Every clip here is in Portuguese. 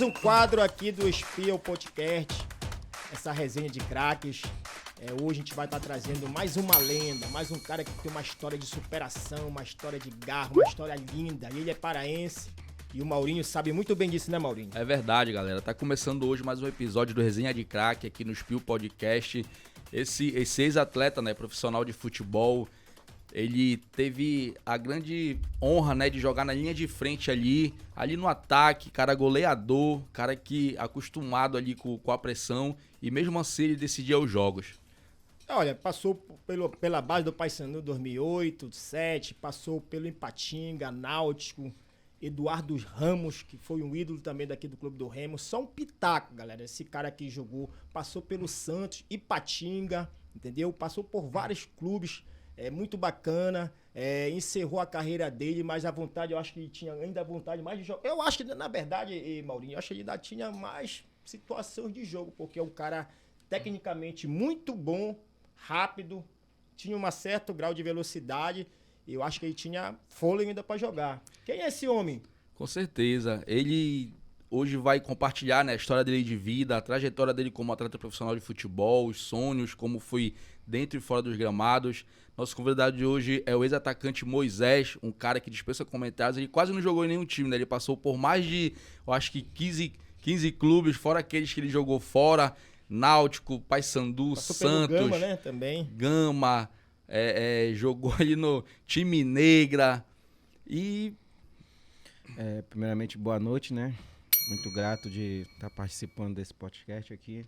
um quadro aqui do Spiel Podcast, essa resenha de craques. Hoje a gente vai estar trazendo mais uma lenda, mais um cara que tem uma história de superação, uma história de garra, uma história linda. Ele é paraense e o Maurinho sabe muito bem disso, né, Maurinho? É verdade, galera. Tá começando hoje mais um episódio do Resenha de Craque aqui no Spiel Podcast. Esse ex-atleta, né, profissional de futebol, ele teve a grande honra, né, de jogar na linha de frente ali no ataque, cara goleador, cara que acostumado ali com a pressão e mesmo assim ele decidia os jogos. Olha, passou pela base do Paysandu 2008, 2007, passou pelo Ipatinga, Náutico, Eduardo Ramos, que foi um ídolo também daqui do Clube do Remo. Só um pitaco, galera, esse cara aqui jogou, passou pelo Santos, Ipatinga, entendeu? Passou por vários clubes, muito bacana, encerrou a carreira dele, mas a vontade, eu acho que ele tinha ainda vontade mais de jogar. Eu acho que, na verdade, Maurinho, eu acho que ele ainda tinha mais situações de jogo, porque é um cara tecnicamente muito bom, rápido, tinha um certo grau de velocidade. Eu acho que ele tinha fôlego ainda para jogar. Quem é esse homem? Com certeza. Ele hoje vai compartilhar, né, a história dele de vida, a trajetória dele como atleta profissional de futebol, os sonhos, como foi dentro e fora dos gramados. Nosso convidado de hoje é o ex-atacante Moisés, um cara que dispensa comentários. Ele quase não jogou em nenhum time, né? Ele passou por mais de, eu acho que 15 clubes, fora aqueles que ele jogou fora. Náutico, Paysandu, Santos, Gama, né, também. Gama, jogou ali no time Negra e... Primeiramente, boa noite, né? Muito grato de estar participando desse podcast aqui.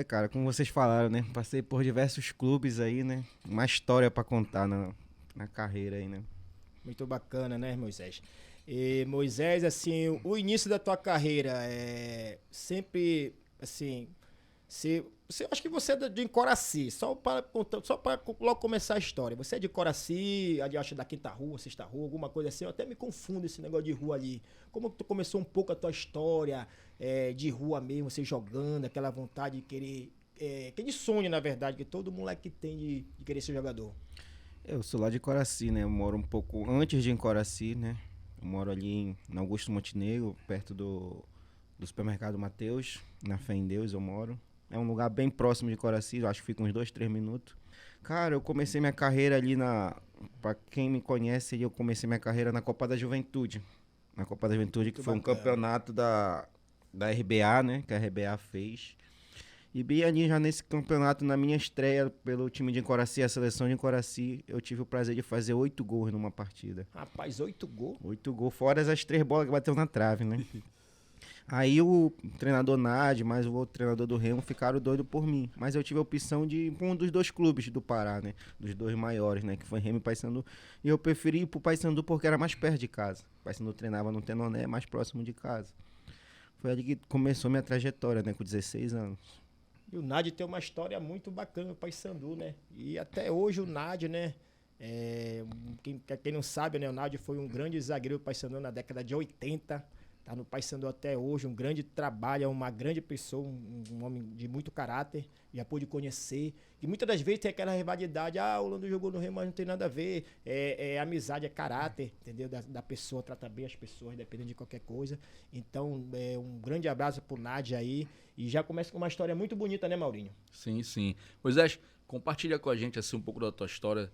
Cara, como vocês falaram, né? Passei por diversos clubes aí, né? Uma história para contar na carreira aí, né? Muito bacana, né, Moisés? E, Moisés, assim, o início da tua carreira sempre, assim, acho que você é de Coraci, só para logo começar a história. Você é de Coraci, ali acho da Quinta Rua, Sexta Rua, alguma coisa assim. Eu até me confundo esse negócio de rua ali. Como que tu começou um pouco a tua história de rua mesmo, você jogando, aquela vontade de querer, aquele sonho, na verdade, que todo moleque tem de querer ser jogador? Eu sou lá de Coraci, né? Eu moro um pouco antes de Coraci, né? Eu moro ali em Augusto Montenegro, perto do supermercado Mateus, na Fé em Deus eu moro. É um lugar bem próximo de Coraci, eu acho que fica uns 2-3 minutos. Cara, eu comecei minha carreira ali pra quem me conhece, eu comecei minha carreira na Copa da Juventude. Na Copa da Juventude, que foi um campeonato da RBA, né? Que a RBA fez. E bem ali já nesse campeonato, na minha estreia pelo time de Coraci, a seleção de Coraci, eu tive o prazer de fazer 8 gols numa partida. Rapaz, 8 gols? 8 gols, fora as 3 bolas que bateu na trave, né? Aí o treinador Nádio, mais o outro treinador do Remo ficaram doidos por mim. Mas eu tive a opção de ir para um dos dois clubes do Pará, né? Dos dois maiores, né? Que foi Remo e Paysandu. E eu preferi ir pro Paysandu porque era mais perto de casa. O Paysandu treinava no Tenoné, mais próximo de casa. Foi ali que começou minha trajetória, né? Com 16 anos. E o Nádio tem uma história muito bacana no Paysandu, né? E até hoje o Nádio, né? Quem não sabe, né? O Nádio foi um grande zagueiro do Paysandu na década de 80. Tá no Paysandu até hoje, um grande trabalho, uma grande pessoa, um homem de muito caráter, já pude conhecer. E muitas das vezes tem aquela rivalidade, o Lando jogou no Remo, mas não tem nada a ver. Amizade, é caráter, entendeu? Da pessoa, trata bem as pessoas, dependendo de qualquer coisa. Então, um grande abraço pro Nádia aí. E já começa com uma história muito bonita, né, Maurinho? Sim, sim. Moisés, compartilha com a gente assim, um pouco da tua história.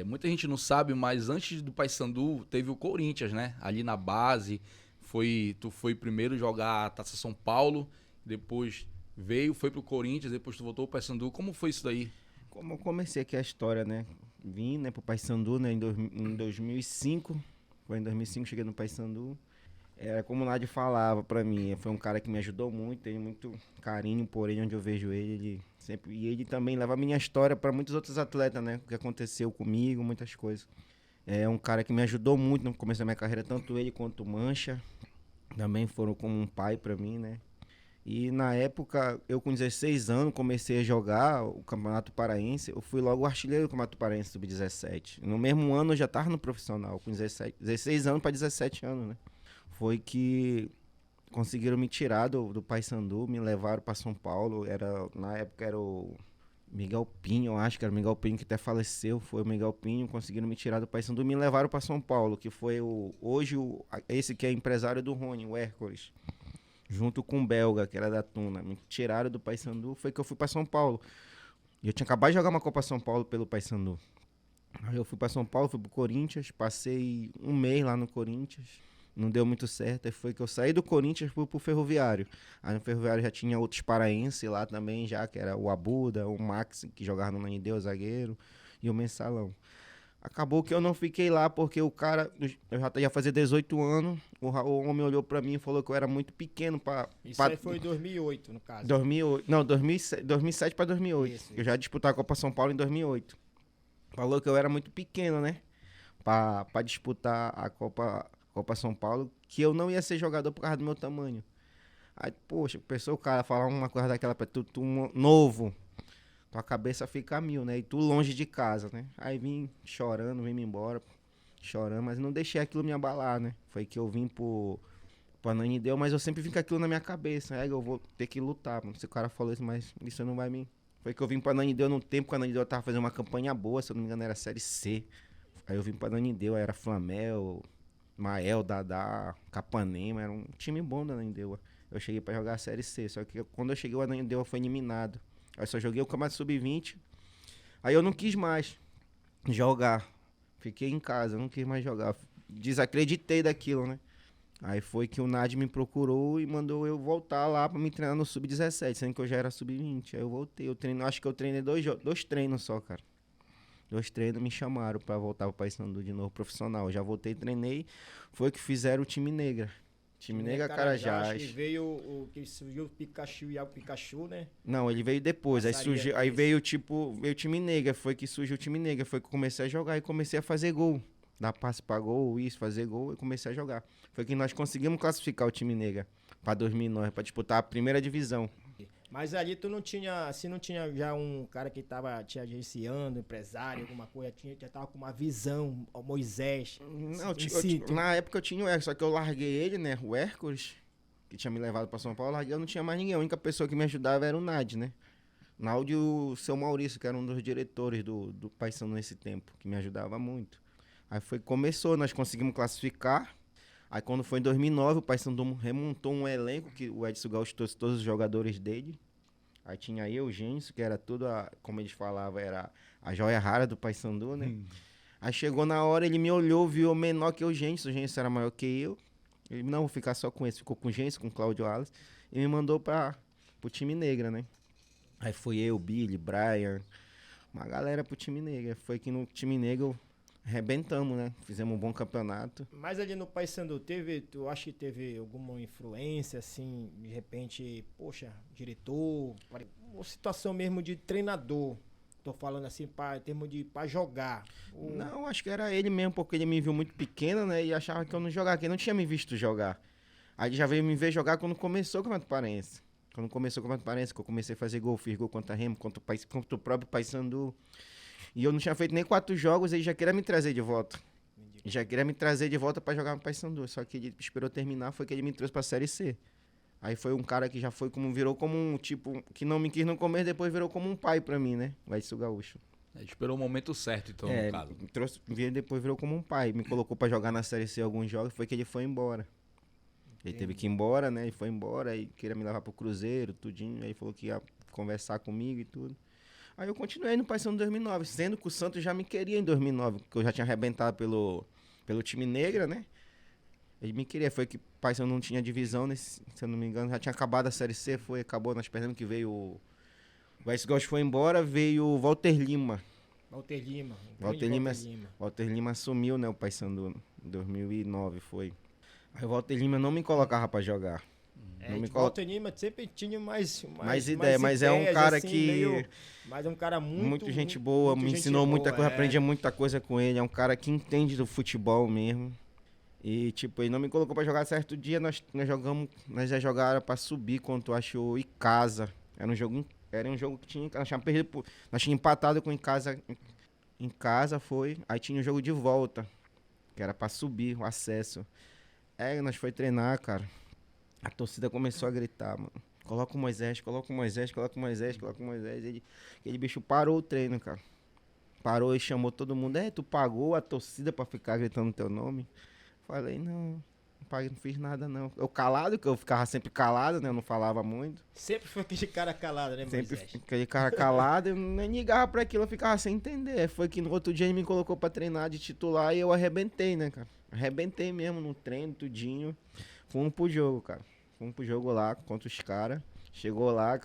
Muita gente não sabe, mas antes do Paysandu teve o Corinthians, né? Ali na base. Tu foi primeiro jogar a Taça São Paulo, depois foi pro Corinthians, depois tu voltou pro Paysandu. Como foi isso daí? Como eu comecei aqui a história, né? Vim, né, pro Paysandu, né, em 2005. Foi em 2005 cheguei no Paysandu. Era como o Nádio falava pra mim, foi um cara que me ajudou muito, tenho muito carinho por ele, onde eu vejo ele sempre. E ele também leva a minha história para muitos outros atletas, né? O que aconteceu comigo, muitas coisas. É um cara que me ajudou muito no começo da minha carreira, tanto ele quanto o Mancha. Também foram como um pai pra mim, né? E na época, eu com 16 anos, comecei a jogar o Campeonato Paraense. Eu fui logo artilheiro do Campeonato Paraense Sub-17. No mesmo ano, eu já tava no profissional, com 16 anos para 17 anos, né? Foi que conseguiram me tirar do Paysandu, me levaram para São Paulo. Na época era o Miguel Pinho, eu acho que era o Miguel Pinho que até faleceu, foi o Miguel Pinho, conseguiram me tirar do Paysandu e me levaram para São Paulo, que foi esse que é empresário do Rony, o Hércules. junto com o Belga, que era da Tuna. Me tiraram do Paysandu, foi que eu fui pra São Paulo. E eu tinha acabado de jogar uma Copa São Paulo pelo Paysandu. Aí eu fui pra São Paulo, fui pro Corinthians, passei um mês lá no Corinthians. Não deu muito certo, aí foi que eu saí do Corinthians fui pro Ferroviário. Aí no Ferroviário já tinha outros paraenses lá também, já, que era o Abuda, o Max, que jogava no Nanideu, zagueiro, e o Mensalão. Acabou que eu não fiquei lá porque o cara, eu já ia fazer 18 anos, o homem olhou pra mim e falou que eu era muito pequeno pra... Isso aí foi em 2008, no caso. 2008, não, 2007 pra 2008. Isso. Eu já disputava a Copa São Paulo em 2008. Falou que eu era muito pequeno, né? Pra disputar a Copa São Paulo, que eu não ia ser jogador por causa do meu tamanho. Aí, poxa, pensou o cara falar uma coisa daquela pra tu novo, tua cabeça fica a mil, né? E tu longe de casa, né? Aí vim chorando, vim me embora, chorando, mas não deixei aquilo me abalar, né? Foi que eu vim pro Ananindeua, mas eu sempre vim com aquilo na minha cabeça. Aí eu vou ter que lutar, mano. Se o cara falou isso, mas isso não vai me... Foi que eu vim pra Ananindeua num tempo que a Ananindeua tava fazendo uma campanha boa, se eu não me engano era Série C. Aí eu vim pra Ananindeua, era Flamel, Mael, Dadá, Capanema, era um time bom da Ananindeua. Eu cheguei pra jogar a Série C, só que quando eu cheguei o Ananindeua foi eliminado. Aí só joguei o Campeonato Sub-20, aí eu não quis mais jogar. Fiquei em casa, não quis mais jogar. Desacreditei daquilo, né? Aí foi que o Nadi me procurou e mandou eu voltar lá pra me treinar no Sub-17, sendo que eu já era Sub-20. Aí eu voltei, acho que eu treinei dois treinos só, cara. 2 treinos me chamaram pra voltar pro Paysandu de novo, profissional. Eu já voltei e treinei. Foi que fizeram o time negra. Time negra Carajás. E veio o que surgiu o Pikachu e o Pikachu, né? Não, ele veio depois. Aí veio veio o time negra. Foi que surgiu o time negra. Foi que eu comecei a jogar e comecei a fazer gol. Dar passe pra gol, isso, fazer gol e comecei a jogar. Foi que nós conseguimos classificar o time negra pra 2009, pra disputar a primeira divisão. Mas ali tu não tinha, assim, não tinha já um cara que te agenciando, empresário, alguma coisa, já tava com uma visão, o Moisés. Não, na época eu tinha o Hércules, só que eu larguei ele, né, o Hércules, que tinha me levado pra São Paulo, eu larguei, eu não tinha mais ninguém, a única pessoa que me ajudava era o Nadi, né. Naldi e o seu Maurício, que era um dos diretores do Paysandu nesse tempo, que me ajudava muito. Aí começou, nós conseguimos classificar. Aí quando foi em 2009, o Paysandu remontou um elenco, que o Edson Gaúcho trouxe todos os jogadores dele. Aí tinha eu, o Gêncio, que era tudo, como eles falavam, era a joia rara do Paysandu, né? Aí chegou na hora, ele me olhou, viu eu menor que o Gêncio era maior que eu. Ele, não, vou ficar só com esse. Ficou com o Gêncio, com o Cláudio Alves, e me mandou pro time negra, né? Aí foi eu, Billy, Brian, uma galera pro time negra. Foi que no time negro arrebentamos, né? Fizemos um bom campeonato. Mas ali no Paysandu, tu acha que teve alguma influência, assim, de repente, poxa, diretor, uma situação mesmo de treinador? Tô falando assim, em termos de pra jogar. Não, acho que era ele mesmo, porque ele me viu muito pequeno, né? E achava que eu não jogava, que ele não tinha me visto jogar. Aí ele já veio me ver jogar quando começou o Campeonato Paraense. Quando começou o Campeonato Paraense, que eu comecei a fazer gol, fiz gol contra Remo, contra o próprio Paysandu. E eu não tinha feito nem 4 jogos, ele já queria me trazer de volta. Já queria me trazer de volta pra jogar no Paysandu. Só que ele esperou terminar, foi que ele me trouxe pra Série C. Aí foi um cara que já foi virou como um tipo, que não me quis no começo, depois virou como um pai pra mim, né? O Edson Gaúcho. Esperou o momento certo, então, no caso. Depois virou como um pai. Me colocou pra jogar na Série C alguns jogos, foi que ele foi embora. Ele teve que ir embora, né? Ele foi embora, aí queria me levar pro Cruzeiro, tudinho. Aí falou que ia conversar comigo e tudo. Aí eu continuei no Paysandu em 2009, sendo que o Santos já me queria em 2009, porque eu já tinha arrebentado pelo time negra, né? Ele me queria, foi que o Paysandu não tinha divisão, se eu não me engano, já tinha acabado a Série C, acabou, nós perdemos que veio o Edson Gaúcho foi embora, veio o Walter Lima. Walter Lima assumiu, né, o Paysandu em 2009, foi. Aí o Walter Lima não me colocava pra jogar. O Walter Lima sempre tinha mais ideia, mas é um cara assim, mas é um cara muito gente boa, me ensinou muita coisa, aprendi muita coisa com ele. É um cara que entende do futebol mesmo. E tipo, ele não me colocou pra jogar. Certo dia nós já jogaram pra subir contra o acho Icasa. Era um jogo que nós tínhamos perdido, nós tínhamos empatado com em casa foi. Aí tinha um jogo de volta, que era pra subir o acesso. Nós foi treinar, cara. A torcida começou a gritar, mano. Coloca o Moisés, coloca o Moisés, coloca o Moisés, coloca o Moisés. Aquele bicho parou o treino, cara. Parou e chamou todo mundo. Tu pagou a torcida pra ficar gritando teu nome? Falei, não pai, não fiz nada, não. Eu calado, que eu ficava sempre calado, né? Eu não falava muito. Sempre foi aquele cara calado, né, Sempre Moisés? aquele cara calado, eu nem ligava pra aquilo, eu ficava sem entender. Foi que no outro dia ele me colocou pra treinar de titular e eu arrebentei, né, cara? Arrebentei mesmo no treino, tudinho. Fomos pro jogo, cara. Fomos pro jogo lá contra os caras. Chegou lá,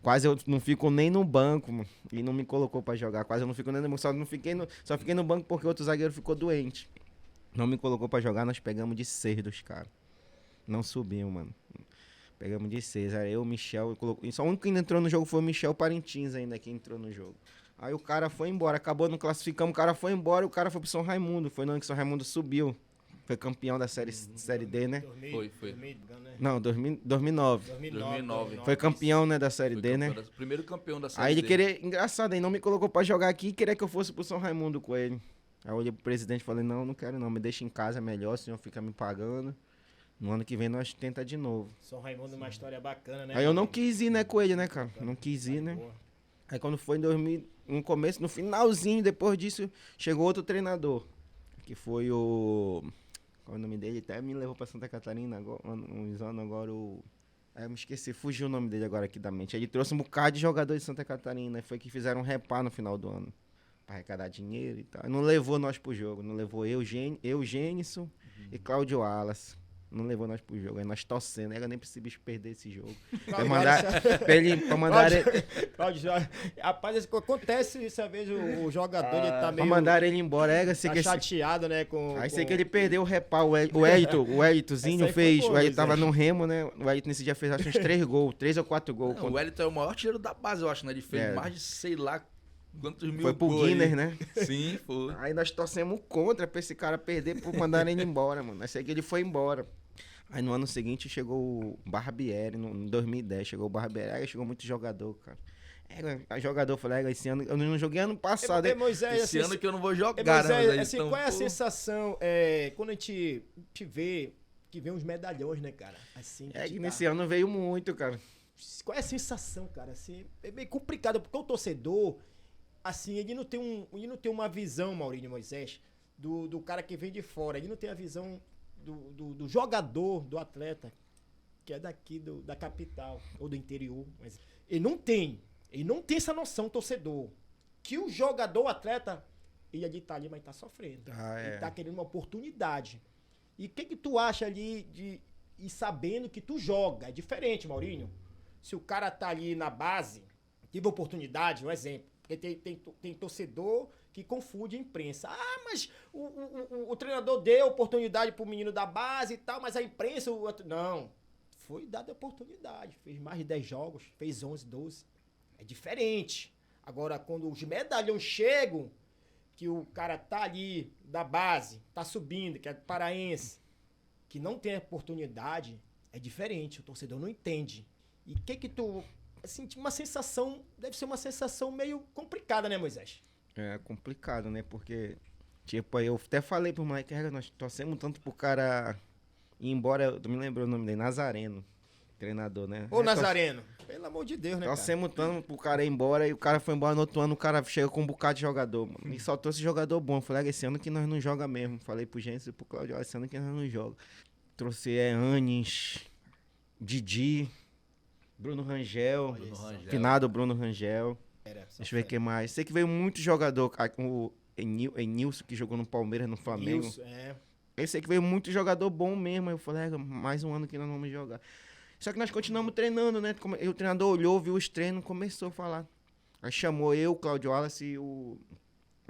quase eu não fico nem no banco, mano. E não me colocou pra jogar. Quase eu não fico nem no banco. Só fiquei no banco porque outro zagueiro ficou doente. Não me colocou pra jogar, nós pegamos de 6 dos caras. Não subimos, mano. Pegamos de 6. Era eu, o Michel. Só o único que entrou no jogo foi o Michel Parintins ainda que entrou no jogo. Aí o cara foi embora. Acabou, não classificamos. O cara foi embora e o cara foi pro São Raimundo. Foi no ano que São Raimundo subiu. Foi campeão da série D, né? Foi. Não, 2009. 2009. Foi campeão, né, da série Foi D, né? primeiro campeão da Série Aí ele D. queria... Engraçado, aí não me colocou pra jogar aqui e queria que eu fosse pro São Raimundo com ele. Aí eu olhei pro presidente e falei, não quero não. Me deixa em casa, é melhor, o senhor fica me pagando. No ano que vem nós tenta de novo. São Raimundo, uma história bacana, né? Aí eu não quis ir, né, com ele, né, cara? Não quis ir, né? Aí quando foi em 2000, no começo, no finalzinho, depois disso, chegou outro treinador. Que foi o... Qual é o nome dele? Até me levou pra Santa Catarina agora, uns anos agora, o... Aí eu me esqueci, fugiu o nome dele agora aqui da mente. Aí ele trouxe um bocado de jogador de Santa Catarina. Foi que fizeram um repá no final do ano. Pra arrecadar dinheiro e tal. Não levou nós pro jogo. Não levou eu, Gênison e Cláudio Alas. Não levou nós pro jogo. Aí nós torcendo. Eu nem preciso perder esse jogo. Pra mandar Cláudio, rapaz, acontece isso às vezes, o jogador ele tá pra meio... mandar ele embora. Tá chateado, né? Aí sei que ele perdeu o repá. O Elitozinho fez. O Elito tava no Remo, né? O Elito nesse dia fez acho uns 3 gols. 3 ou 4 gols. Não, o Wellington é o maior artilheiro da base, eu acho, né? Ele fez mais de, sei lá, quantos mil Foi pro gols Guinness, aí. né? Sim, foi. Aí nós torcemos contra pra esse cara perder por mandar ele embora, mano. Aí sei que ele foi embora. Aí no ano seguinte chegou o Barbieri, em 2010 chegou o Barbieri. Aí chegou muito jogador, cara. A jogador falou, esse ano, eu não joguei ano passado. Moisés, Esse ano que eu não vou jogar, Moisés, né? assim, qual é a sensação quando a gente vê que vem uns medalhões, né, cara? Assim, que nesse ano veio muito, cara. Qual é a sensação, cara? Assim, é meio complicado, porque o torcedor, assim, ele não tem uma visão, Maurício Moisés, do cara que vem de fora. Ele não tem a visão do jogador, do atleta, que é daqui da capital ou do interior. Mas ele não tem essa noção, torcedor, que o jogador, o atleta, ele tá ali, mas tá sofrendo. Ele tá querendo uma oportunidade. E o que tu acha ali de ir sabendo que tu joga? É diferente, Maurinho. Se o cara tá ali na base, tive oportunidade, um exemplo. Porque tem torcedor que confunde a imprensa. Ah, mas o treinador deu oportunidade pro menino da base e tal, mas a imprensa... Não, foi dada oportunidade. Fez mais de 10 jogos, fez 11, 12. É diferente. Agora, quando os medalhões chegam, que o cara tá ali da base, tá subindo, que é paraense, que não tem oportunidade, é diferente. O torcedor não entende. E o que tu... Assim, uma sensação... Deve ser uma sensação meio complicada, né, Moisés? É complicado, né? Porque, tipo, aí eu até falei pro moleque, nós torcemos tanto pro cara ir embora, eu me lembro o nome dele, Nazareno, treinador, né? Ô, Nazareno, pelo amor de Deus, né, cara? Torcemos tanto pro cara ir embora e o cara foi embora no outro ano, o cara chega com um bocado de jogador, mano. E só trouxe jogador bom. Eu falei, esse ano que nós não joga mesmo. Falei pro Gênesis e pro Claudio, esse ano que nós não joga. Trouxe Anis, Didi, Bruno Rangel, finado Bruno Rangel. Deixa eu ver quem mais. Sei que veio muito jogador. O Enilson, que jogou no Palmeiras, no Flamengo. Isso, Eu sei que veio muito jogador bom mesmo. Aí eu falei, mais um ano que nós vamos jogar. Só que nós continuamos treinando, né? E o treinador olhou, viu os treinos, começou a falar. Aí chamou eu, o Cláudio Wallace e o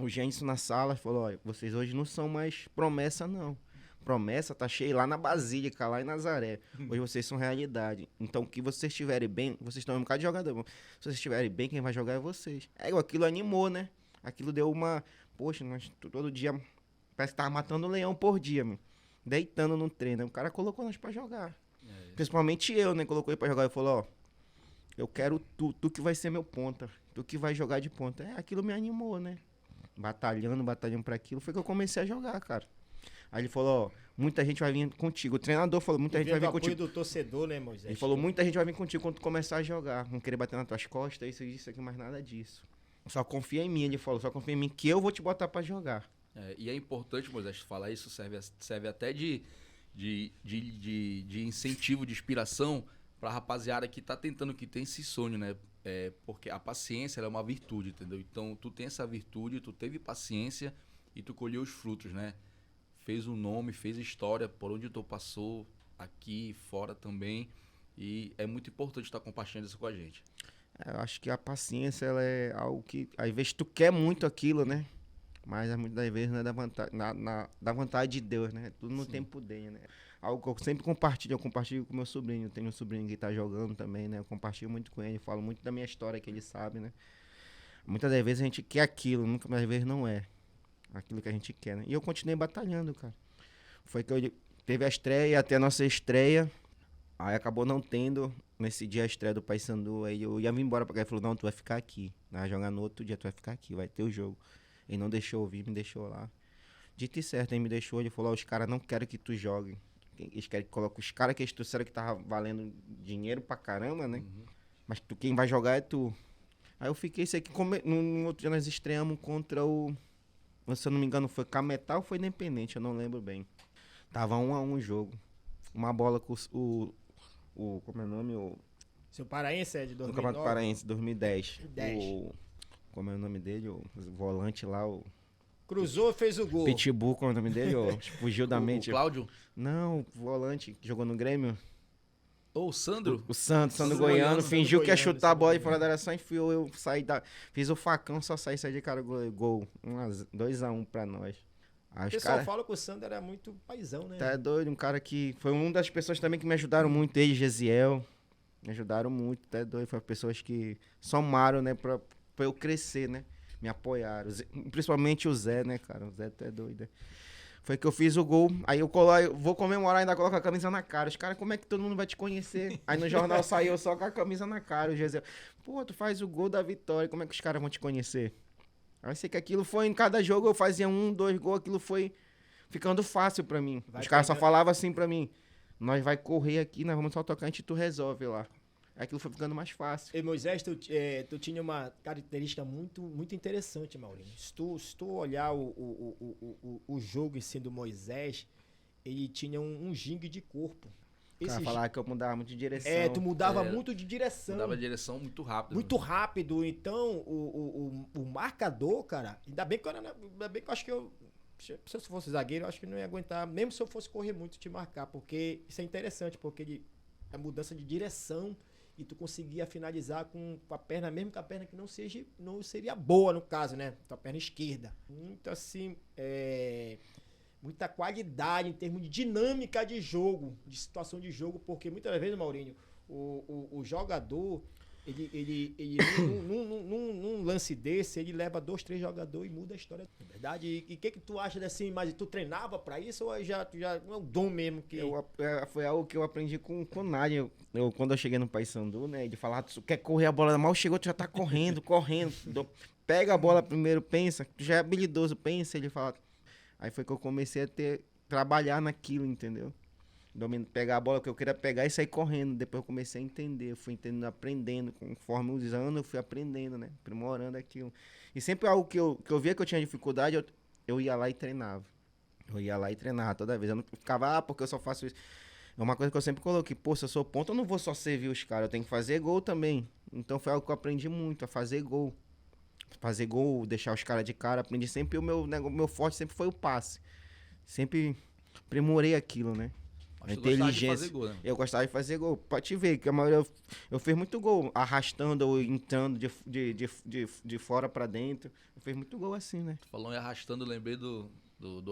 Gênesis na sala e falou, olha, vocês hoje não são mais promessa, não. Promessa tá cheia lá na Basílica, lá em Nazaré. Hoje vocês são realidade. Então, o que vocês estiverem bem, vocês estão um bocado de jogador. Se vocês estiverem bem, quem vai jogar é vocês. Aquilo animou, né? Aquilo deu uma... Poxa, nós todo dia... Parece que tava matando um leão por dia, meu. Deitando no treino. O cara colocou nós pra jogar. Principalmente eu, né? Colocou ele pra jogar e falou, ó... Eu quero tu que vai ser meu ponta. Tu que vai jogar de ponta. Aquilo me animou, né? Batalhando pra aquilo. Foi que eu comecei a jogar, cara. Aí ele falou, ó, muita gente vai vir contigo. O treinador falou, muita gente vai vir contigo. Do torcedor, né, Moisés? Ele falou, muita gente vai vir contigo quando tu começar a jogar. Não querer bater nas tuas costas, isso aqui, mais nada disso. Só confia em mim, ele falou, só confia em mim que eu vou te botar pra jogar. E é importante, Moisés, falar isso, serve até de de incentivo, de inspiração pra rapaziada que tá tentando, que tem esse sonho, né? Porque a paciência ela é uma virtude, entendeu? Então, tu tem essa virtude, tu teve paciência e tu colheu os frutos, né? Fez um nome, fez história por onde tu passou, aqui, fora também. E é muito importante estar compartilhando isso com a gente. Eu acho que a paciência ela é algo que, às vezes, tu quer muito aquilo, né? Mas muitas das vezes não é da vontade de Deus, né? Tudo no tempo dele, né? Algo que eu sempre compartilho, eu compartilho com meu sobrinho. Eu tenho um sobrinho que tá jogando também, né? Eu compartilho muito com ele, falo muito da minha história que ele sabe, né? Muitas das vezes a gente quer aquilo, muitas das vezes não é aquilo que a gente quer, né? E eu continuei batalhando, cara. Foi que eu teve a estreia, até a nossa estreia, aí acabou não tendo nesse dia a estreia do Paysandu, aí eu ia vir embora pra cá, ele falou, não, tu vai ficar aqui, vai jogar no outro dia, tu vai ficar aqui, vai ter o jogo. Ele não deixou eu vir, me deixou lá. Dito e certo, ele me deixou, ele falou, os caras não querem que tu jogue. Eles querem que coloque os caras que eles trouxeram que tava valendo dinheiro pra caramba, né? Mas quem vai jogar é tu. Aí eu fiquei, isso aqui, no outro dia nós estreamos contra o, se eu não me engano, foi Cametá ou foi Independente, eu não lembro bem. Tava 1-1 o jogo. Uma bola com como é o nome? Seu Paraense é de No 2009? Campeonato Paraense, 2010. 10. Como é o nome dele? O volante lá, o Cruzou, fez o gol. Pitbull, como é o nome dele? Fugiu da mente. O Cláudio? Não, o volante que jogou no Grêmio. Ou o Sandro? O Santos, Sandro Goiano, Goiano, Sandro fingiu que ia Goiano, chutar a bola de Sandro fora da área, só enfiou, eu saí fiz o facão, só saí de cara, gol. 2-1 pra nós. Aí O os pessoal caras, fala que o Sandro era muito paizão, né? tá é doido, um cara que foi uma das pessoas também que me ajudaram muito, ele, Gesiel, me ajudaram muito, tá é doido, foram pessoas que somaram, né, pra eu crescer, né, me apoiaram, principalmente o Zé, né, cara, o Zé tá é doido, né? Foi que eu fiz o gol, aí eu vou comemorar, ainda coloco a camisa na cara. Os caras, como é que todo mundo vai te conhecer? Aí no jornal saiu só com a camisa na cara, o Gesiel. Pô, tu faz o gol da vitória, como é que os caras vão te conhecer? Aí sei que aquilo foi, em cada jogo eu fazia 1-2 gols, aquilo foi ficando fácil pra mim. Os caras só falavam assim pra mim, nós vai correr aqui, nós vamos só tocar, a gente tu resolve lá. Aquilo foi ficando mais fácil. E Moisés, tu tinha uma característica muito, muito interessante, Maurinho. Se tu olhar o jogo em si do Moisés, ele tinha um gingue de corpo. O cara falava que eu mudava muito de direção. Tu mudava muito de direção. Mudava de direção muito rápido. Muito rápido. Então, o marcador, cara, ainda bem que eu acho que se eu fosse zagueiro, eu acho que não ia aguentar, mesmo se eu fosse correr muito, te marcar, porque isso é interessante, porque a mudança de direção e tu conseguia finalizar com a perna, mesmo que a perna que não seria boa no caso, né? Tua perna esquerda. Muito assim, muita qualidade em termos de dinâmica de jogo, de situação de jogo, porque muitas vezes, Maurinho, o jogador, ele num lance desse, ele leva 2, 3 jogadores e muda a história, na verdade. E o que tu acha desse, mas tu treinava pra isso ou já é um dom mesmo que... Foi algo que eu aprendi com o Nádia. Quando eu cheguei no Paysandu, né, ele falava, tu quer correr a bola, mal chegou, tu já tá correndo. Pega a bola primeiro, pensa, tu já é habilidoso, pensa, ele fala. Aí foi que eu comecei a trabalhar naquilo, entendeu? Pegar a bola que eu queria pegar e sair correndo. Depois eu comecei a entender, eu fui entendendo, aprendendo. Conforme os anos eu fui aprendendo, né? Aprimorando aquilo. E sempre algo que eu via que eu tinha dificuldade, eu ia lá e treinava. Eu ia lá e treinava toda vez. Eu não ficava, porque eu só faço isso. É uma coisa que eu sempre coloquei, pô, se eu sou ponta, eu não vou só servir os caras, eu tenho que fazer gol também. Então foi algo que eu aprendi muito, a fazer gol. Fazer gol, deixar os caras de cara. Aprendi sempre, o meu forte sempre foi o passe. Sempre aprimorei aquilo, né? A inteligência. De fazer gol, né? Eu gostava de fazer gol. Pode te ver que a maioria eu fiz muito gol, arrastando ou entrando de fora pra dentro. Eu fiz muito gol assim, né? Tu falou em arrastando, eu lembrei do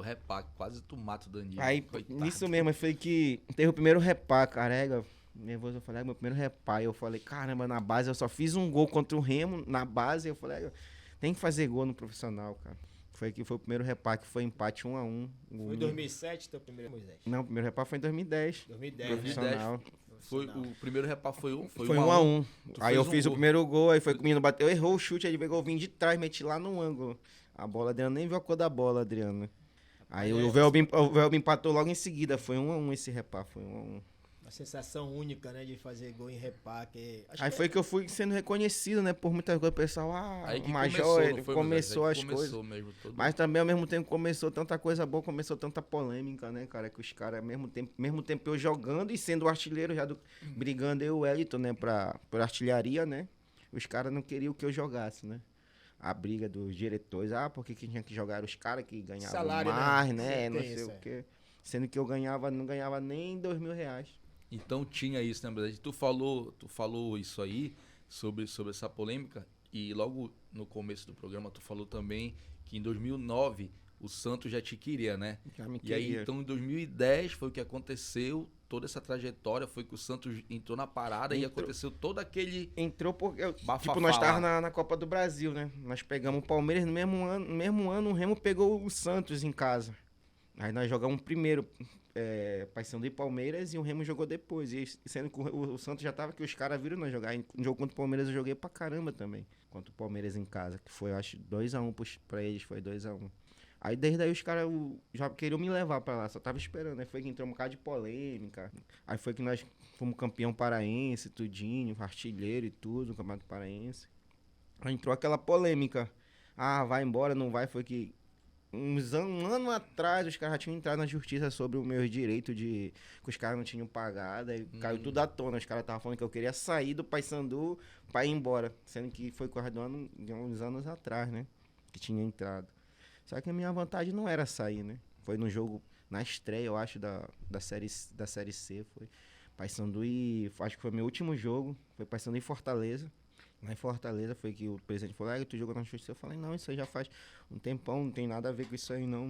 repá, quase tu mata o Danilo. Aí, coitado. Nisso mesmo, foi que teve o primeiro repá, carega. Nervoso, eu falei, meu primeiro repá. Eu falei, caramba, na base eu só fiz um gol contra o Remo, na base. Eu falei, tem que fazer gol no profissional, cara. Foi o primeiro repá, que foi empate 1-1. Foi em 2007 teu primeiro, Moisés? Não, o primeiro repá foi em 2010. 2010, profissional. Foi, o primeiro repá foi 1-1. Aí eu fiz o primeiro gol, aí foi que o menino bateu, errou o chute, aí ele pegou, vim de trás, meti lá no ângulo. A bola, Adriano nem viu a cor da bola, Adriano. Aí o Velbin empatou logo em seguida, foi 1-1 esse repá, foi 1-1. Uma sensação única, né, de fazer gol em repá. Aí foi que eu fui sendo reconhecido, né, por muitas coisas. O pessoal, Aí que o Major, ele não foi, começou Moisés? as Aí que coisas. começou mesmo, todo... Mas também, ao mesmo tempo, começou tanta coisa boa, começou tanta polêmica, né, cara? Que os caras, ao mesmo tempo eu jogando e sendo o artilheiro, brigando eu e o Wellington, né, por artilharia, né? Os caras não queriam que eu jogasse, né? A briga dos diretores, porque quem tinha que jogar eram os caras que ganhavam Salário, mais, né? Não Tem sei isso, o quê. Sendo que eu não ganhava nem R$2.000. Então tinha isso, né, Moisés? Tu falou isso aí, sobre essa polêmica, e logo no começo do programa tu falou também que em 2009 o Santos já te queria, né? Já me E aí, queria. então, em 2010 foi o que aconteceu, toda essa trajetória, foi que o Santos entrou na parada e aconteceu todo aquele... Entrou porque, Bafafá nós lá. estávamos na Copa do Brasil, né? Nós pegamos o Palmeiras no mesmo ano o Remo pegou o Santos em casa. Aí nós jogamos primeiro Paysandu e Palmeiras e o Remo jogou depois. E sendo que o Santos já tava que os caras viram nós jogar. No jogo contra o Palmeiras eu joguei pra caramba também. Contra o Palmeiras em casa, que foi, eu acho, 2-1 pra eles, foi 2-1. Aí desde aí os caras já queriam me levar pra lá, só tava esperando. Aí foi que entrou um bocado de polêmica. Aí foi que nós fomos campeão paraense, tudinho, artilheiro e tudo, no Campeonato Paraense. Aí entrou aquela polêmica. Vai embora, não vai, foi que um ano atrás os caras já tinham entrado na justiça sobre o meu direito que os caras não tinham pagado, aí caiu tudo à tona. Os caras estavam falando que eu queria sair do Paysandu pra ir embora, sendo que foi coisa de uns anos atrás, né, que tinha entrado. Só que a minha vontade não era sair, né, foi no jogo, na estreia, eu acho, da série C, foi Paysandu e acho que foi meu último jogo, foi Paysandu e Fortaleza. Lá em Fortaleza foi que o presidente falou, tu jogou na justiça? Eu falei, não, isso aí já faz um tempão, não tem nada a ver com isso aí, não.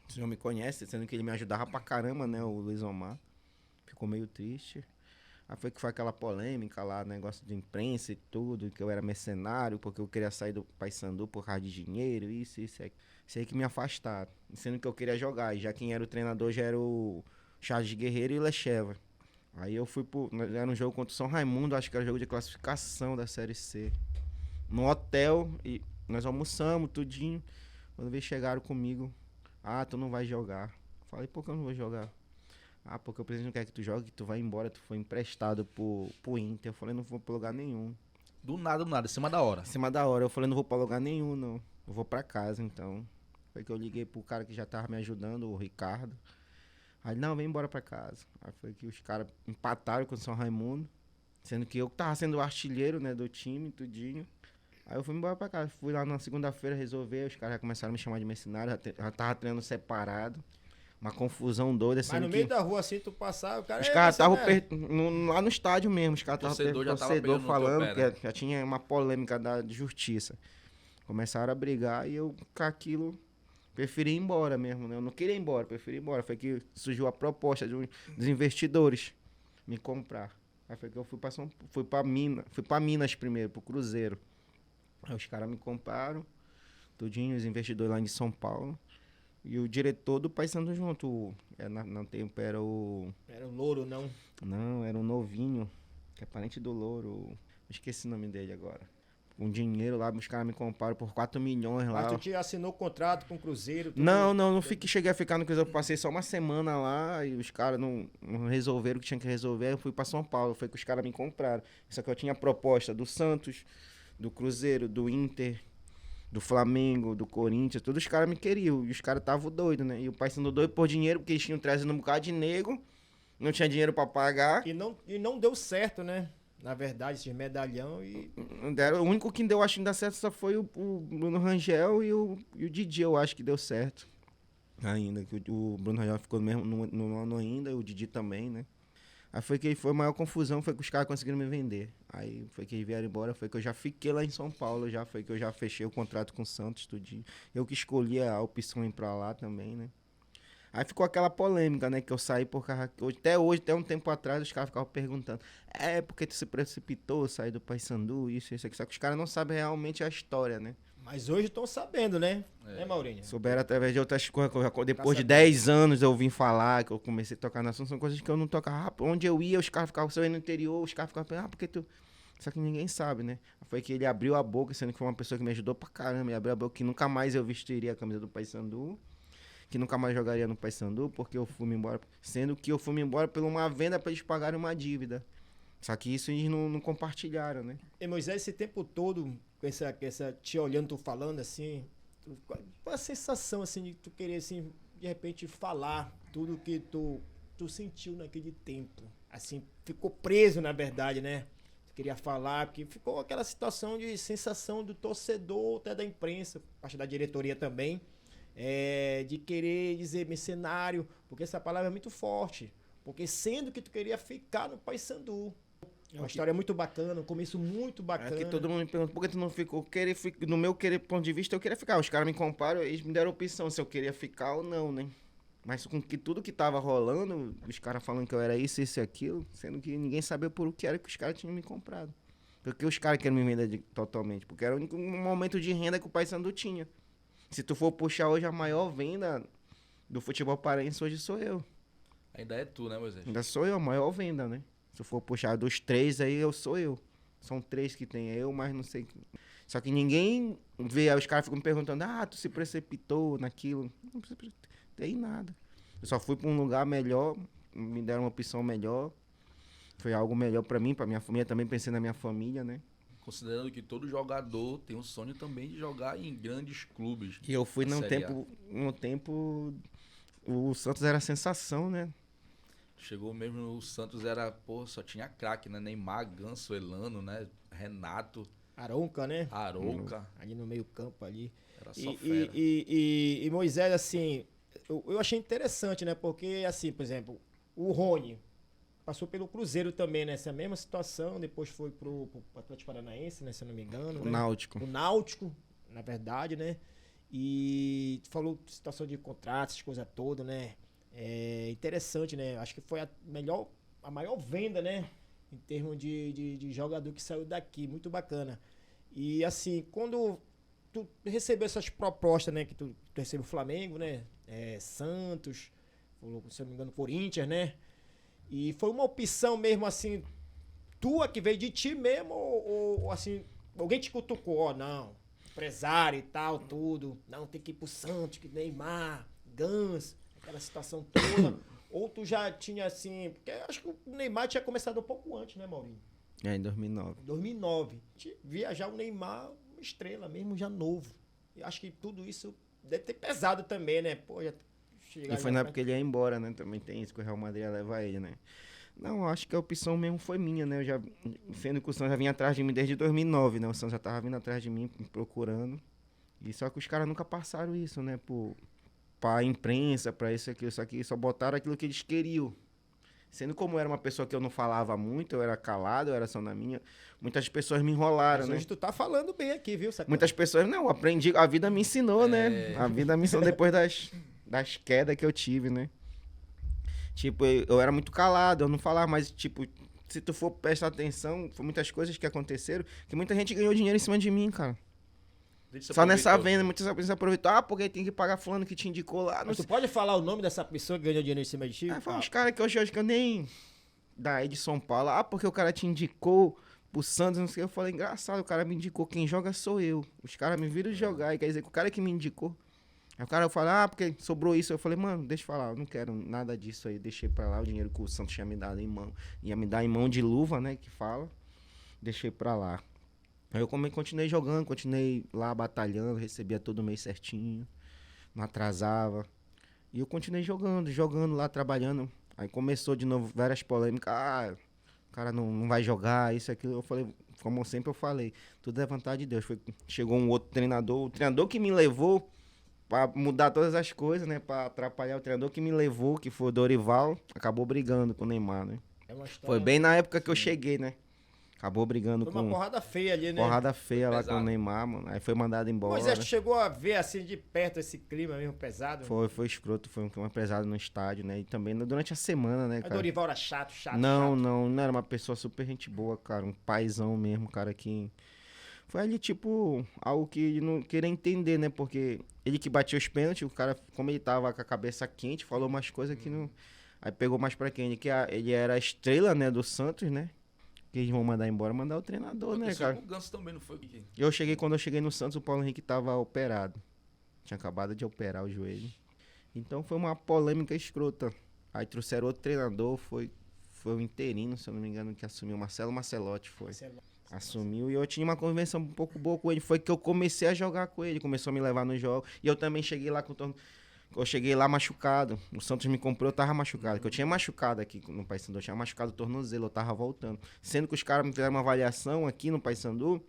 O senhor me conhece, sendo que ele me ajudava pra caramba, né, o Luiz Omar. Ficou meio triste. Aí foi que foi aquela polêmica lá, negócio de imprensa e tudo, que eu era mercenário, porque eu queria sair do Paysandu por causa de dinheiro, isso aí que me afastaram. Sendo que eu queria jogar, e já quem era o treinador já era o Charles Guerreiro e o Lecheva. Aí eu fui era um jogo contra o São Raimundo, acho que era jogo de classificação da Série C. No hotel, e nós almoçamos, tudinho. Quando eles chegaram comigo, tu não vai jogar. Falei, por que eu não vou jogar? Porque o presidente não quer que tu jogue, que tu vai embora, tu foi emprestado pro Inter. Eu falei, não vou pra lugar nenhum. Do nada, em cima da hora. Em cima da hora, eu falei, não vou pra lugar nenhum, não. Eu vou pra casa, então. Foi que eu liguei pro cara que já tava me ajudando, o Ricardo. Aí, não, vem embora pra casa. Aí foi que os caras empataram com o São Raimundo, sendo que eu tava sendo o artilheiro, né, do time, tudinho. Aí eu fui embora pra casa. Fui lá na segunda-feira resolver, os caras já começaram a me chamar de mercenário, já tava treinando separado. Uma confusão doida. Mas no meio da rua, assim, tu passar, o cara... Os caras estavam lá no estádio mesmo, os caras torcedor falando que já tinha uma polêmica de justiça. Começaram a brigar e eu, com aquilo... Preferi ir embora mesmo, né? Eu não queria ir embora, preferi ir embora. Foi que surgiu a proposta dos investidores me comprar. Aí foi que eu fui pra Minas primeiro, pro Cruzeiro. Aí os caras me compraram, tudinho, os investidores lá de São Paulo. E o diretor do Paysandu junto. No tempo era o... Era o Louro, não? Não, era um novinho, que é parente do Louro. Esqueci o nome dele agora. Com dinheiro lá, os caras me compraram por 4 milhões lá. Mas tu te assinou contrato com o Cruzeiro? Não cheguei a ficar no Cruzeiro, eu passei só uma semana lá e os caras não resolveram o que tinha que resolver, eu fui pra São Paulo, foi que os caras me compraram. Só que eu tinha proposta do Santos, do Cruzeiro, do Inter, do Flamengo, do Corinthians, todos os caras me queriam, e os caras estavam doidos, né? E o Paysandu doido por dinheiro, porque eles tinham trazido um bocado de nego, não tinha dinheiro pra pagar. E não deu certo, né? Na verdade, esses medalhão e... O único que deu, acho que não dá certo, só foi o Bruno Rangel e o Didi, eu acho que deu certo. Ainda, que o Bruno Rangel ficou no ano ainda, e o Didi também, né? Aí foi que foi a maior confusão, foi que os caras conseguiram me vender. Aí foi que eles vieram embora, foi que eu já fiquei lá em São Paulo, foi que eu já fechei o contrato com o Santos, tudinho. Eu que escolhi a opção de ir pra lá também, né? Aí ficou aquela polêmica, né? Que eu saí por causa... Até hoje, até um tempo atrás, os caras ficavam perguntando. Porque tu se precipitou, sair do Paysandu, isso aqui. Só que os caras não sabem realmente a história, né? Mas hoje estão sabendo, né? Né, Maurinho? Souberam através de outras coisas. Depois de 10 anos eu vim falar, que eu comecei a tocar na assunto. São coisas que eu não tocava. Onde eu ia, os caras ficavam... Se eu ia no interior, os caras ficavam pensando, porque tu... Só que ninguém sabe, né? Foi que ele abriu a boca, sendo que foi uma pessoa que me ajudou pra caramba. Ele abriu a boca que nunca mais eu vestiria a camisa do Paysandu. que nunca mais jogaria no Paysandu, porque eu fui embora, sendo que eu fui embora por uma venda para eles pagarem uma dívida. Só que isso eles não compartilharam, né? E Moisés, esse tempo todo, com essa te olhando, tu falando assim, qual a sensação assim de tu querer assim, de repente falar tudo que tu sentiu naquele tempo? Assim, ficou preso na verdade, né? Tu queria falar, porque ficou aquela situação de sensação do torcedor, até da imprensa, parte da diretoria também, de querer dizer mercenário, porque essa palavra é muito forte. Porque sendo que tu queria ficar no Paysandu. É uma história muito bacana, um começo muito bacana. Aqui todo mundo me pergunta por que tu não ficou. No meu ponto de vista, eu queria ficar. Os caras me comparam, eles me deram opção se eu queria ficar ou não, né? Mas com que tudo que tava rolando, os caras falando que eu era isso e aquilo, sendo que ninguém sabia por o que era que os caras tinham me comprado. Porque os caras queriam me vender totalmente. Porque era o único momento de renda que o Paysandu tinha. Se tu for puxar hoje, a maior venda do futebol paraense hoje sou eu. Ainda é tu, né, Moisés? Ainda sou eu, a maior venda, né? Se eu for puxar dos 3 aí, sou eu. São 3 que tem eu, mas não sei. Só que ninguém vê, aí os caras ficam me perguntando, tu se precipitou naquilo. Não precipitei nada. Eu só fui pra um lugar melhor, me deram uma opção melhor. Foi algo melhor pra mim, pra minha família, também pensei na minha família, né? Considerando que todo jogador tem um sonho também de jogar em grandes clubes. E eu fui num tempo, o Santos era a sensação, né? Chegou mesmo, o Santos só tinha craque, né? Neymar, Ganso, Elano, né? Renato. Arouca, né? Arouca. Ali no meio campo ali. Era só fera. E Moisés, assim, eu achei interessante, né? Porque, assim, por exemplo, o Rony passou pelo Cruzeiro também, né? Essa mesma situação, depois foi pro Atlético Paranaense, né? Se eu não me engano. O né? Náutico. O Náutico, na verdade, né? E tu falou situação de contratos, essas coisas todas, né? É interessante, né? Acho que foi a maior venda, né? Em termos de jogador que saiu daqui. Muito bacana. E assim, quando tu recebeu essas propostas, né? Que tu recebeu o Flamengo, né? Santos, se eu não me engano, Corinthians, né? E foi uma opção mesmo assim, tua que veio de ti mesmo, ou assim, alguém te cutucou, não, empresário e tal, tudo. Não, tem que ir pro Santos, que Neymar, Ganso. Aquela situação toda, ou tu já tinha assim, porque acho que o Neymar tinha começado um pouco antes, né, Maurinho? Em 2009. 2009. A gente via já o Neymar, uma estrela mesmo, já novo. E acho que tudo isso deve ter pesado também, né? Pô, já e foi na época que ele ia embora, né? Também tem isso, que o Real Madrid ia levar ele, né? Não, acho que a opção mesmo foi minha, né? Sendo que o Santos já vinha atrás de mim desde 2009, né? O Santos já tava vindo atrás de mim, me procurando. E só que os caras nunca passaram isso, né? Pra imprensa, pra isso aqui, só que só botaram aquilo que eles queriam. Sendo como eu era uma pessoa que eu não falava muito, eu era calado, eu era só na minha, muitas pessoas me enrolaram, Mas né? hoje tu tá falando bem aqui, viu? Sacana? Muitas pessoas, não, aprendi, a vida me ensinou, né? A vida me ensinou depois das quedas que eu tive, né? Tipo, eu era muito calado, eu não falava, mas tipo, se tu for prestar atenção, foi muitas coisas que aconteceram, que muita gente ganhou dinheiro em cima de mim, cara. Só nessa venda, muitas pessoas aproveitou, porque tem que pagar fulano que te indicou lá. Mas tu pode falar o nome dessa pessoa que ganhou dinheiro em cima de ti? Foi uns caras que hoje que eu nem... Daí de São Paulo, porque o cara te indicou pro Santos, não sei o que. Eu falei, engraçado, o cara me indicou, quem joga sou eu. Os caras me viram jogar, e quer dizer que o cara que me indicou. Aí o cara fala, porque sobrou isso. Eu falei, mano, deixa eu falar, eu não quero nada disso aí. Deixei pra lá o dinheiro que o Santos tinha me dado em mão. Ia me dar em mão de luva, né, que fala. Deixei pra lá. Aí eu continuei jogando, continuei lá batalhando, recebia todo mês certinho, não atrasava. E eu continuei jogando lá, trabalhando. Aí começou de novo várias polêmicas, o cara não vai jogar, isso, aquilo. Eu falei, como sempre eu falei, tudo é vontade de Deus. Chegou um outro treinador, o treinador que me levou pra mudar todas as coisas, né, pra atrapalhar, o treinador que me levou, que foi o Dorival, acabou brigando com o Neymar, né. Foi bem na época que eu cheguei, né. Acabou brigando com... Foi uma porrada feia ali, né? Porrada feia lá com o Neymar, mano. Aí foi mandado embora. Moisés, tu chegou a ver assim de perto esse clima mesmo pesado? Foi escroto, foi um clima pesado no estádio, né? E também durante a semana, né, cara? O Dorival era chato. Não era uma pessoa super gente boa, cara. Um paizão mesmo, cara, que... Foi ali, tipo, algo que ele não queria entender, né? Porque ele que batia os pênaltis, o cara, como ele tava com a cabeça quente, falou umas coisas que não... Aí pegou mais pra quem? Ele era a estrela, né, do Santos, né? Que eles vão mandar embora, mandar o treinador, né, cara? O Ganso também não foi. Quando eu cheguei no Santos, o Paulo Henrique tava operado. Tinha acabado de operar o joelho. Então foi uma polêmica escrota. Aí trouxeram outro treinador, foi o interino, se eu não me engano, que assumiu, Marcelo Marcelotti foi. Assumiu e eu tinha uma convivência um pouco boa com ele. Foi que eu comecei a jogar com ele, começou a me levar no jogo. E eu também cheguei lá eu cheguei lá machucado. O Santos me comprou, eu tava machucado. Que eu tinha machucado aqui no Paysandu, eu tinha machucado o tornozelo, eu tava voltando. Sendo que os caras me fizeram uma avaliação aqui no Paysandu,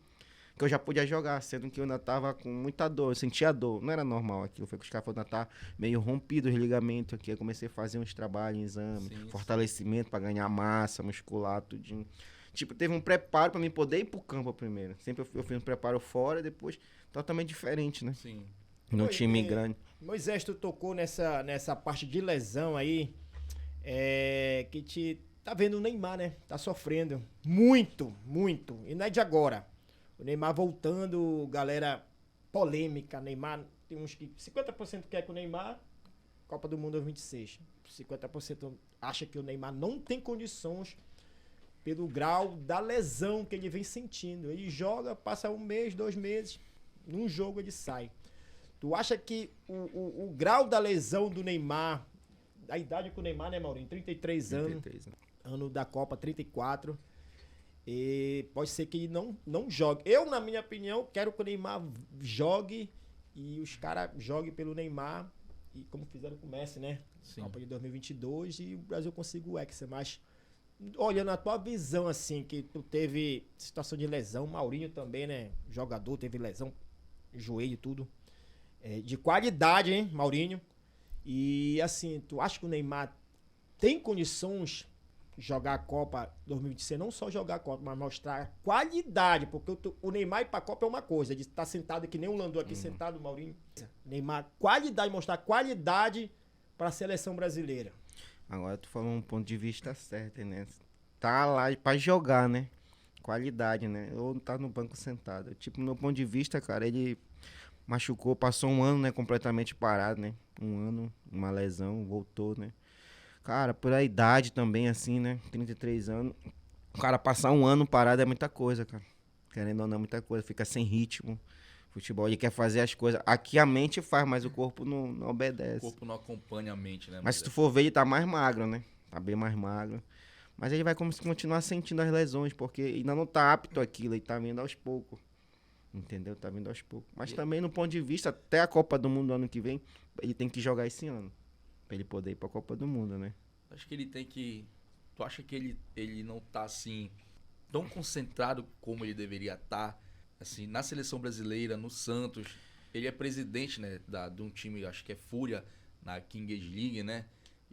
que eu já podia jogar, sendo que eu ainda tava com muita dor, eu sentia dor. Não era normal aquilo, foi que os caras falaram que ainda tá meio rompido os ligamentos aqui. Eu comecei a fazer uns trabalhos, exame, fortalecimento pra ganhar massa, muscular, tudinho. Tipo, teve um preparo pra mim poder ir pro campo primeiro. Sempre eu fiz um preparo fora, depois totalmente diferente, né? Sim. Num time grande. Moisés, tu tocou nessa parte de lesão aí, que te... Tá vendo o Neymar, né? Tá sofrendo muito, muito. E não é de agora. O Neymar voltando, galera, polêmica. Neymar, tem uns que 50% quer que o Neymar, Copa do Mundo 26. 50% acha que o Neymar não tem condições pelo grau da lesão que ele vem sentindo. Ele joga, passa 1 mês, 2 meses, num jogo ele sai. Tu acha que o grau da lesão do Neymar, a idade com o Neymar, né, Maurinho? 33 anos, ano da Copa, 34, e pode ser que ele não jogue. Eu, na minha opinião, quero que o Neymar jogue e os caras joguem pelo Neymar, e como fizeram com o Messi, né? Sim. Copa de 2022, e o Brasil consiga o Hexa, mas olhando a tua visão, assim, que tu teve situação de lesão, Maurinho também, né? Jogador, teve lesão, joelho, tudo. De qualidade, hein, Maurinho? E assim, tu acha que o Neymar tem condições de jogar a Copa 2026? Não só jogar a Copa, mas mostrar qualidade, porque o Neymar ir pra Copa é uma coisa, ele tá sentado que nem um Landô aqui sentado, Maurinho. Neymar, qualidade, mostrar qualidade pra seleção brasileira. Agora tu falou um ponto de vista certo, né? Tá lá pra jogar, né? Qualidade, né? Ou tá no banco sentado. Tipo, no meu ponto de vista, cara, ele machucou, passou 1 ano, né, completamente parado, né? 1 ano, uma lesão, voltou, né? Cara, por a idade também, assim, né? 33 anos. O cara passar 1 ano parado é muita coisa, cara. Querendo ou não, é muita coisa. Fica sem ritmo. Futebol, ele quer fazer as coisas. Aqui a mente faz, mas o corpo não obedece. O corpo não acompanha a mente, né? Mas se tu for ver, ele tá mais magro, né? Tá bem mais magro. Mas ele vai continuar sentindo as lesões, porque ainda não tá apto àquilo, ele tá vindo aos poucos. Entendeu? Tá vindo aos poucos. Mas também, no ponto de vista, até a Copa do Mundo ano que vem, ele tem que jogar esse ano. Pra ele poder ir pra Copa do Mundo, né? Acho que ele tem que... Tu acha que ele não tá, assim, tão concentrado como ele deveria estar, assim, na seleção brasileira, no Santos? Ele é presidente, né, de um time, acho que é Fúria, na Kings League, né?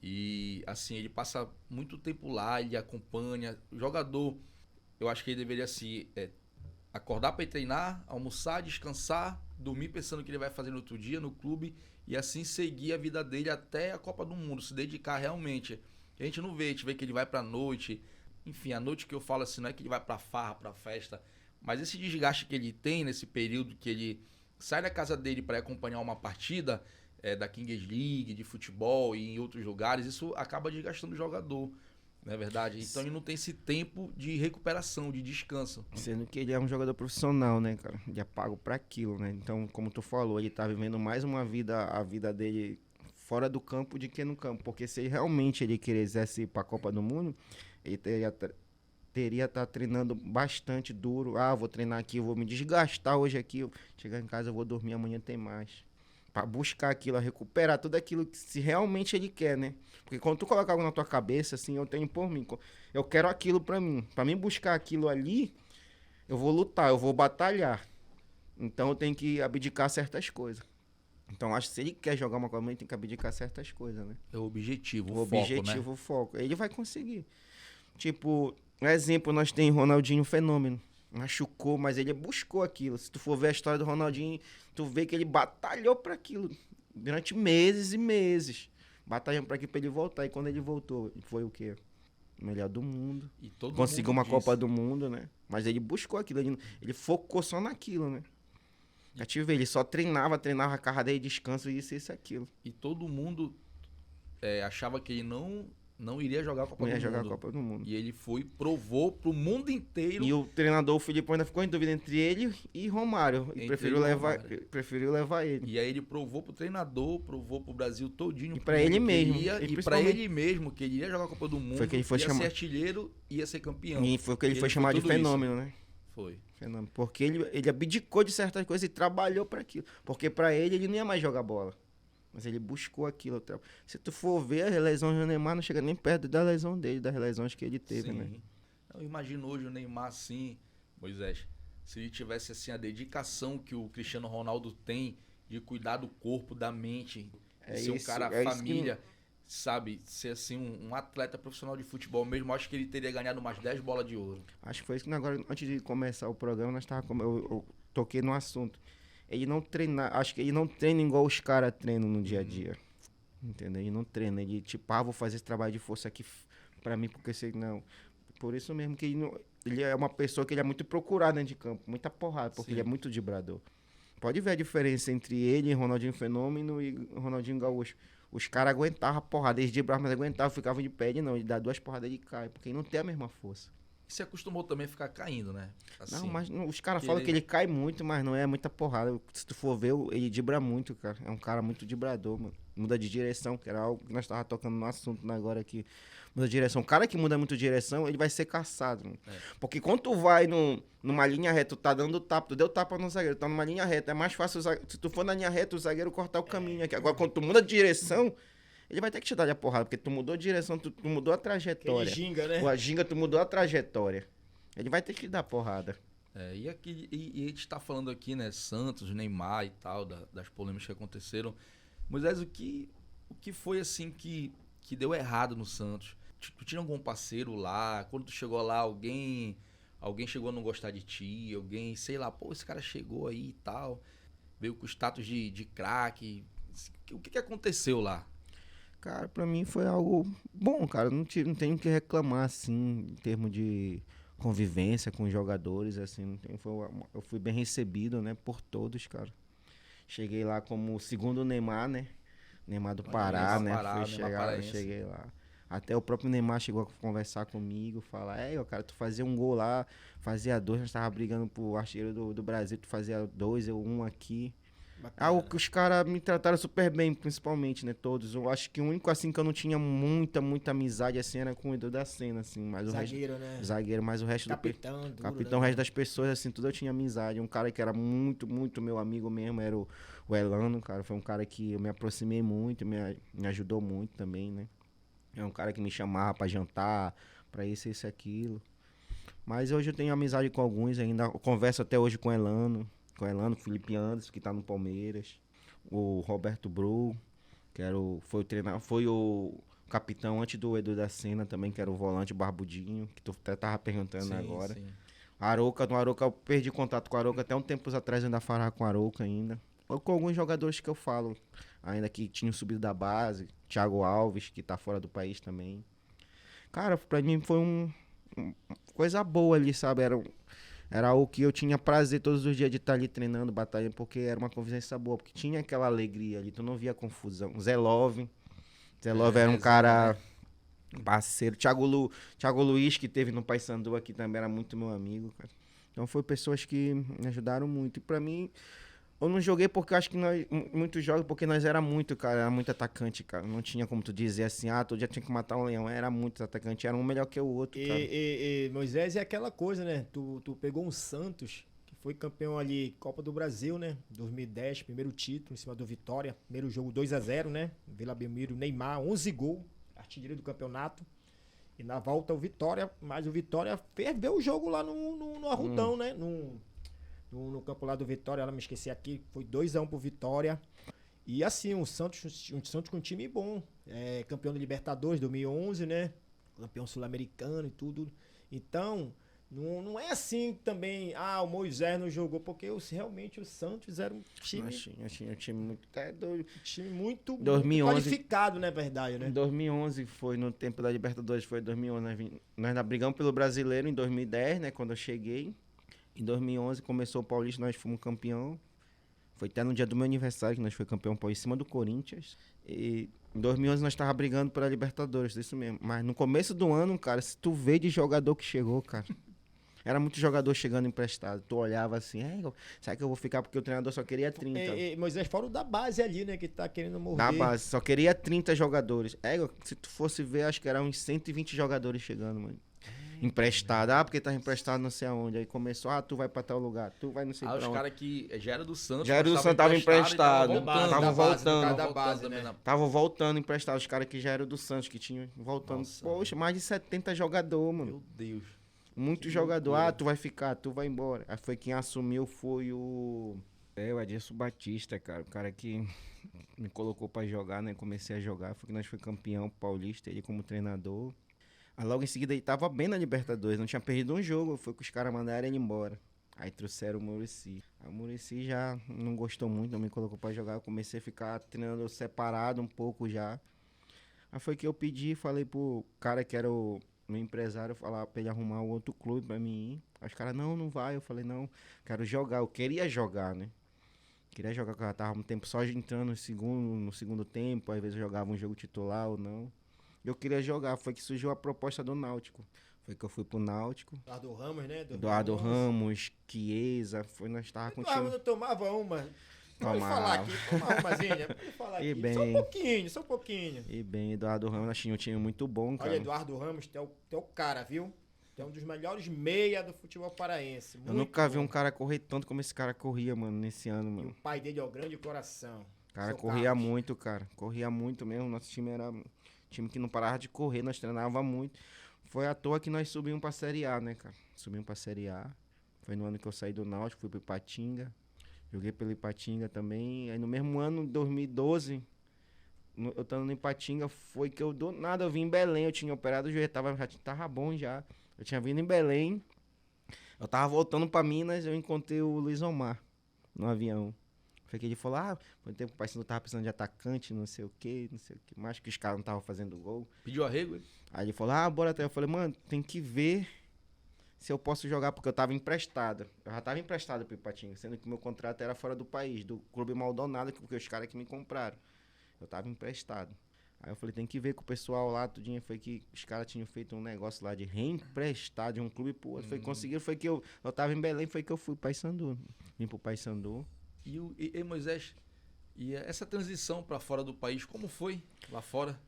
E, assim, ele passa muito tempo lá, ele acompanha. O jogador, eu acho que ele deveria, assim, acordar para ir treinar, almoçar, descansar, dormir pensando que ele vai fazer no outro dia no clube e assim seguir a vida dele até a Copa do Mundo, se dedicar realmente. A gente não vê, a gente vê que ele vai pra noite, enfim, a noite que eu falo assim, não é que ele vai pra farra, pra festa, mas esse desgaste que ele tem nesse período que ele sai da casa dele para acompanhar uma partida da Kings League, de futebol e em outros lugares, isso acaba desgastando o jogador. Não é verdade? Então ele não tem esse tempo de recuperação, de descanso. Sendo que ele é um jogador profissional, né, cara? Ele é pago pra aquilo, né? Então, como tu falou, ele tá vivendo mais uma vida, a vida dele fora do campo do que no campo. Porque se realmente ele quisesse ir pra Copa do Mundo, ele teria estar treinando bastante duro. Ah, vou treinar aqui, eu vou me desgastar hoje aqui. Chegar em casa, eu vou dormir, amanhã tem mais. Pra buscar aquilo, recuperar tudo aquilo que se realmente ele quer, né? Porque quando tu coloca algo na tua cabeça, assim, eu tenho por mim, eu quero aquilo pra mim. Pra mim buscar aquilo ali, eu vou lutar, eu vou batalhar. Então eu tenho que abdicar certas coisas. Então acho que se ele quer jogar uma coisa, ele tem que abdicar certas coisas, né? É o objetivo, o foco, objetivo, né? o foco. Ele vai conseguir. Tipo, um exemplo, nós tem Ronaldinho Fenômeno. Machucou, mas ele buscou aquilo. Se tu for ver a história do Ronaldinho, tu vê que ele batalhou pra aquilo durante meses e meses. Batalhando pra aquilo pra ele voltar. E quando ele voltou, foi o quê? O melhor do mundo. E todo conseguiu mundo uma disse. Copa do Mundo, né? Mas ele buscou aquilo. Ele focou só naquilo, né? Já te ver, ele só treinava a carga dele, descanso, isso, aquilo. E todo mundo achava que ele não iria jogar a Copa Não ia do jogar a Mundo. Copa do Mundo. E ele foi, provou pro mundo inteiro. E o treinador, o Filipão, ainda ficou em dúvida entre ele e Romário. E Entre preferiu ele e levar, Romário. preferiu levar ele. E aí ele provou pro treinador, provou pro Brasil todinho. E pro pra mundo ele que mesmo, Ia, e e pra principalmente- ele mesmo, que ele ia jogar a Copa do Mundo, Foi que ele foi ia chamar- ser artilheiro, ia ser campeão. E foi o que ele E foi chamado de tudo isso. fenômeno, né? Foi. Fenômeno. Porque ele abdicou de certas coisas e trabalhou pra aquilo. Porque pra ele não ia mais jogar bola. Mas ele buscou aquilo. Se tu for ver, as lesões do Neymar não chega nem perto da lesão dele, das lesões que ele teve, Sim. né? Eu imagino hoje o Neymar assim, Moisés, se ele tivesse assim a dedicação que o Cristiano Ronaldo tem de cuidar do corpo, da mente, É de ser um isso, cara é isso que- família, sabe, ser assim um atleta profissional de futebol mesmo, acho que ele teria ganhado umas 10 bolas de ouro. Acho que foi isso que agora, antes de começar o programa, eu toquei no assunto. Ele não treina, acho que ele não treina igual os caras treinam no dia a dia. Entendeu? Ele não treina, ele tipo, vou fazer esse trabalho de força aqui pra mim, porque sei não. Por isso mesmo que ele é uma pessoa que ele é muito procurado dentro de campo, muita porrada, porque Sim. ele é muito vibrador. Pode ver a diferença entre ele, Ronaldinho Fenômeno e Ronaldinho Gaúcho. Os caras aguentavam a porrada, eles vibravam, mas aguentavam, ficavam de pé, ele não, ele dá 2 porradas e cai, porque ele não tem a mesma força. E se acostumou também a ficar caindo, né? Assim, Não, mas os caras que falam ele- que ele cai muito, mas não é muita porrada. Se tu for ver, ele dibra muito, cara. É um cara muito dibrador, mano. Muda de direção, que era algo que nós tava tocando no assunto agora aqui. Muda de direção. O cara que muda muito de direção, ele vai ser caçado, mano. É. Porque quando tu vai numa linha reta, tu tá dando tapa, tu deu tapa no zagueiro, tá numa linha reta. É mais fácil, se tu for na linha reta, o zagueiro cortar o caminho aqui. Agora, quando tu muda de direção, ele vai ter que te dar a porrada, porque tu mudou de direção, tu mudou a Aquele trajetória. ginga, né? Com a ginga, tu mudou a trajetória. Ele vai ter que dar porrada. e a gente tá falando aqui, né, Santos, Neymar e tal, das polêmicas que aconteceram. Moisés, o que foi assim que deu errado no Santos? Tu tinha algum parceiro lá? Quando tu chegou lá, alguém chegou a não gostar de ti? Alguém, sei lá, pô, esse cara chegou aí e tal, veio com status de craque. O que aconteceu lá? Cara, pra mim foi algo bom, cara. Não tenho o que reclamar, assim, em termos de convivência com os jogadores, assim. Eu fui bem recebido, né, por todos, cara. Cheguei lá como o segundo Neymar, né? Neymar do Pará, Neymar né? Pará, Fui Neymar paraense. cheguei lá. Até o próprio Neymar chegou a conversar comigo, falar, cara, tu fazia um gol lá, fazia 2, nós tava brigando pro artilheiro do Brasil, tu fazia 2, eu 1 aqui. Bacana. Algo que os caras me trataram super bem, principalmente, né, todos. Eu acho que o único, assim, que eu não tinha muita amizade, assim, era com o Edu da Cena, assim, mas Zagueiro, né? zagueiro, mas o resto Capitão, duro, capitão, o né? resto das pessoas, assim, tudo eu tinha amizade. Um cara que era muito meu amigo mesmo, era o Elano, cara, foi um cara que eu me aproximei muito, me ajudou muito também, né. É um cara que me chamava pra jantar, pra isso, aquilo. Mas hoje eu tenho amizade com alguns ainda, eu converso até hoje com o Elano, com o Felipe Anderson, que tá no Palmeiras, o Roberto Bru, que foi o capitão antes do Edu da Cena também, que era o volante barbudinho, que tu até tava perguntando Sim, agora. sim. No Arouca, eu perdi contato com o Arouca, até um tempo atrás eu ainda falava com o Arouca ainda. Ou com alguns jogadores que eu falo, ainda que tinham subido da base, Thiago Alves, que tá fora do país também. Cara, pra mim foi coisa boa ali, sabe? Era algo que eu tinha prazer todos os dias de estar ali treinando, batalhando, porque era uma convivência boa, porque tinha aquela alegria ali, tu não via confusão. Zé Love era um cara parceiro. Thiago Luiz, que teve no Paysandu aqui também, era muito meu amigo, cara. Então foi pessoas que me ajudaram muito. E pra mim, eu não joguei porque eu acho que muitos jogos, porque nós era muito, cara, era muito atacante, cara. Não tinha como tu dizer assim, todo dia tinha que matar um leão. Era muito atacante, era um melhor que o outro, cara. E Moisés, é aquela coisa, né? Tu pegou um Santos, que foi campeão ali, Copa do Brasil, né? 2010, primeiro título em cima do Vitória. Primeiro jogo 2-0, né? Vila Belmiro, Neymar, 11 gols, artilheiro do campeonato. E na volta o Vitória, mas o Vitória ferveu o jogo lá no Arrudão, né? No campo lá do Vitória, ela me esqueci aqui, foi 2-1 pro Vitória. E assim, um Santos com um time bom. Campeão da Libertadores 2011, né? Campeão sul-americano e tudo. Então, não é assim também, o Moisés não jogou, porque realmente o Santos era um time, Achei um time muito... doido. muito 2011, qualificado, né, verdade, né? Em 2011, foi no tempo da Libertadores, foi 2011, nós ainda brigamos pelo Brasileiro em 2010, né, quando eu cheguei. Em 2011 começou o Paulista, nós fomos campeão. Foi até no dia do meu aniversário que nós foi campeão paulista em cima do Corinthians. E em 2011 nós tava brigando pela Libertadores, isso mesmo. Mas no começo do ano, cara, se tu vê de jogador que chegou, cara... Era muito jogador chegando emprestado. Tu olhava assim, será que eu vou ficar porque o treinador só queria 30? Moisés, fora o da base ali, né? Que tá querendo morrer. Na base, só queria 30 jogadores. Se tu fosse ver, acho que eram uns 120 jogadores chegando, mano. Emprestado. Porque tava emprestado não sei aonde. Aí começou, tu vai pra tal lugar, tu vai não sei pra onde. Os caras que já era do Santos. Já era do Santos, tava emprestado. Tava voltando. Da base, né? Tava voltando emprestado. Os caras que já eram do Santos, que tinham voltando. Nossa, poxa, mais de 70 jogadores, mano. Meu Deus. Muito jogador. Tu vai ficar, tu vai embora. Aí foi quem assumiu, foi o Adilson Batista, cara. O cara que me colocou pra jogar, né? Comecei a jogar. Foi que nós foi campeão paulista, ele como treinador. Aí logo em seguida ele tava bem na Libertadores, não tinha perdido um jogo. Foi que os caras mandaram ele embora. Aí trouxeram o Muricy. Aí o Muricy já não gostou muito, não me colocou pra jogar. Eu comecei a ficar treinando separado um pouco já. Aí foi que eu pedi, falei pro cara que era o meu empresário, falar pra ele arrumar um outro clube pra mim ir. Aí os caras, não vai. Eu falei, não, quero jogar. Eu queria jogar, né? Queria jogar, porque eu tava um tempo só entrando no segundo tempo. Às vezes eu jogava um jogo titular ou não. Eu queria jogar, foi que surgiu a proposta do Náutico. Foi que eu fui pro Náutico. Eduardo Ramos, né? Eduardo Ramos, Chiesa, nós tava com o time. Eu tomava uma. Pode falar aqui, tomava umazinha. Pode falar aqui. Só um pouquinho. E bem, Eduardo Ramos, nós tínhamos um time muito bom, cara. Olha, Eduardo Ramos, tu é o cara, viu? Tu é um dos melhores meia do futebol paraense. Eu nunca vi um cara correr tanto como esse cara corria, mano, nesse ano, mano. E o pai dele é o grande coração. O cara corria muito, cara. Corria muito mesmo. Nosso time era um time que não parava de correr, nós treinava muito. Foi à toa que nós subimos pra Série A, né, cara? Subimos pra Série A. Foi no ano que eu saí do Náutico, fui pro Ipatinga. Joguei pelo Ipatinga também. Aí no mesmo ano, 2012, eu estando no Ipatinga, foi que do nada eu vim em Belém. Eu tinha operado o joelho, já tava bom já. Eu tinha vindo em Belém. Eu tava voltando pra Minas, eu encontrei o Luiz Omar no avião. Foi que ele falou, por um tempo o Paysandu tava precisando de atacante, não sei o que. Mas que os caras não estavam fazendo gol. Pediu arrego? Aí ele falou, bora até. Eu falei, mano, tem que ver se eu posso jogar, porque eu tava emprestado. Eu já tava emprestado pro Ipatinga, sendo que meu contrato era fora do país, do Clube Maldonado, porque os caras que me compraram. Eu tava emprestado. Aí eu falei, tem que ver com o pessoal lá, tudinho. Foi que os caras tinham feito um negócio lá de reemprestar de um clube pro outro. Foi que conseguiram, foi que eu tava em Belém, foi que eu fui pro Paysandu. Vim pro Paysandu. E Moisés, e essa transição pra fora do país, como foi lá fora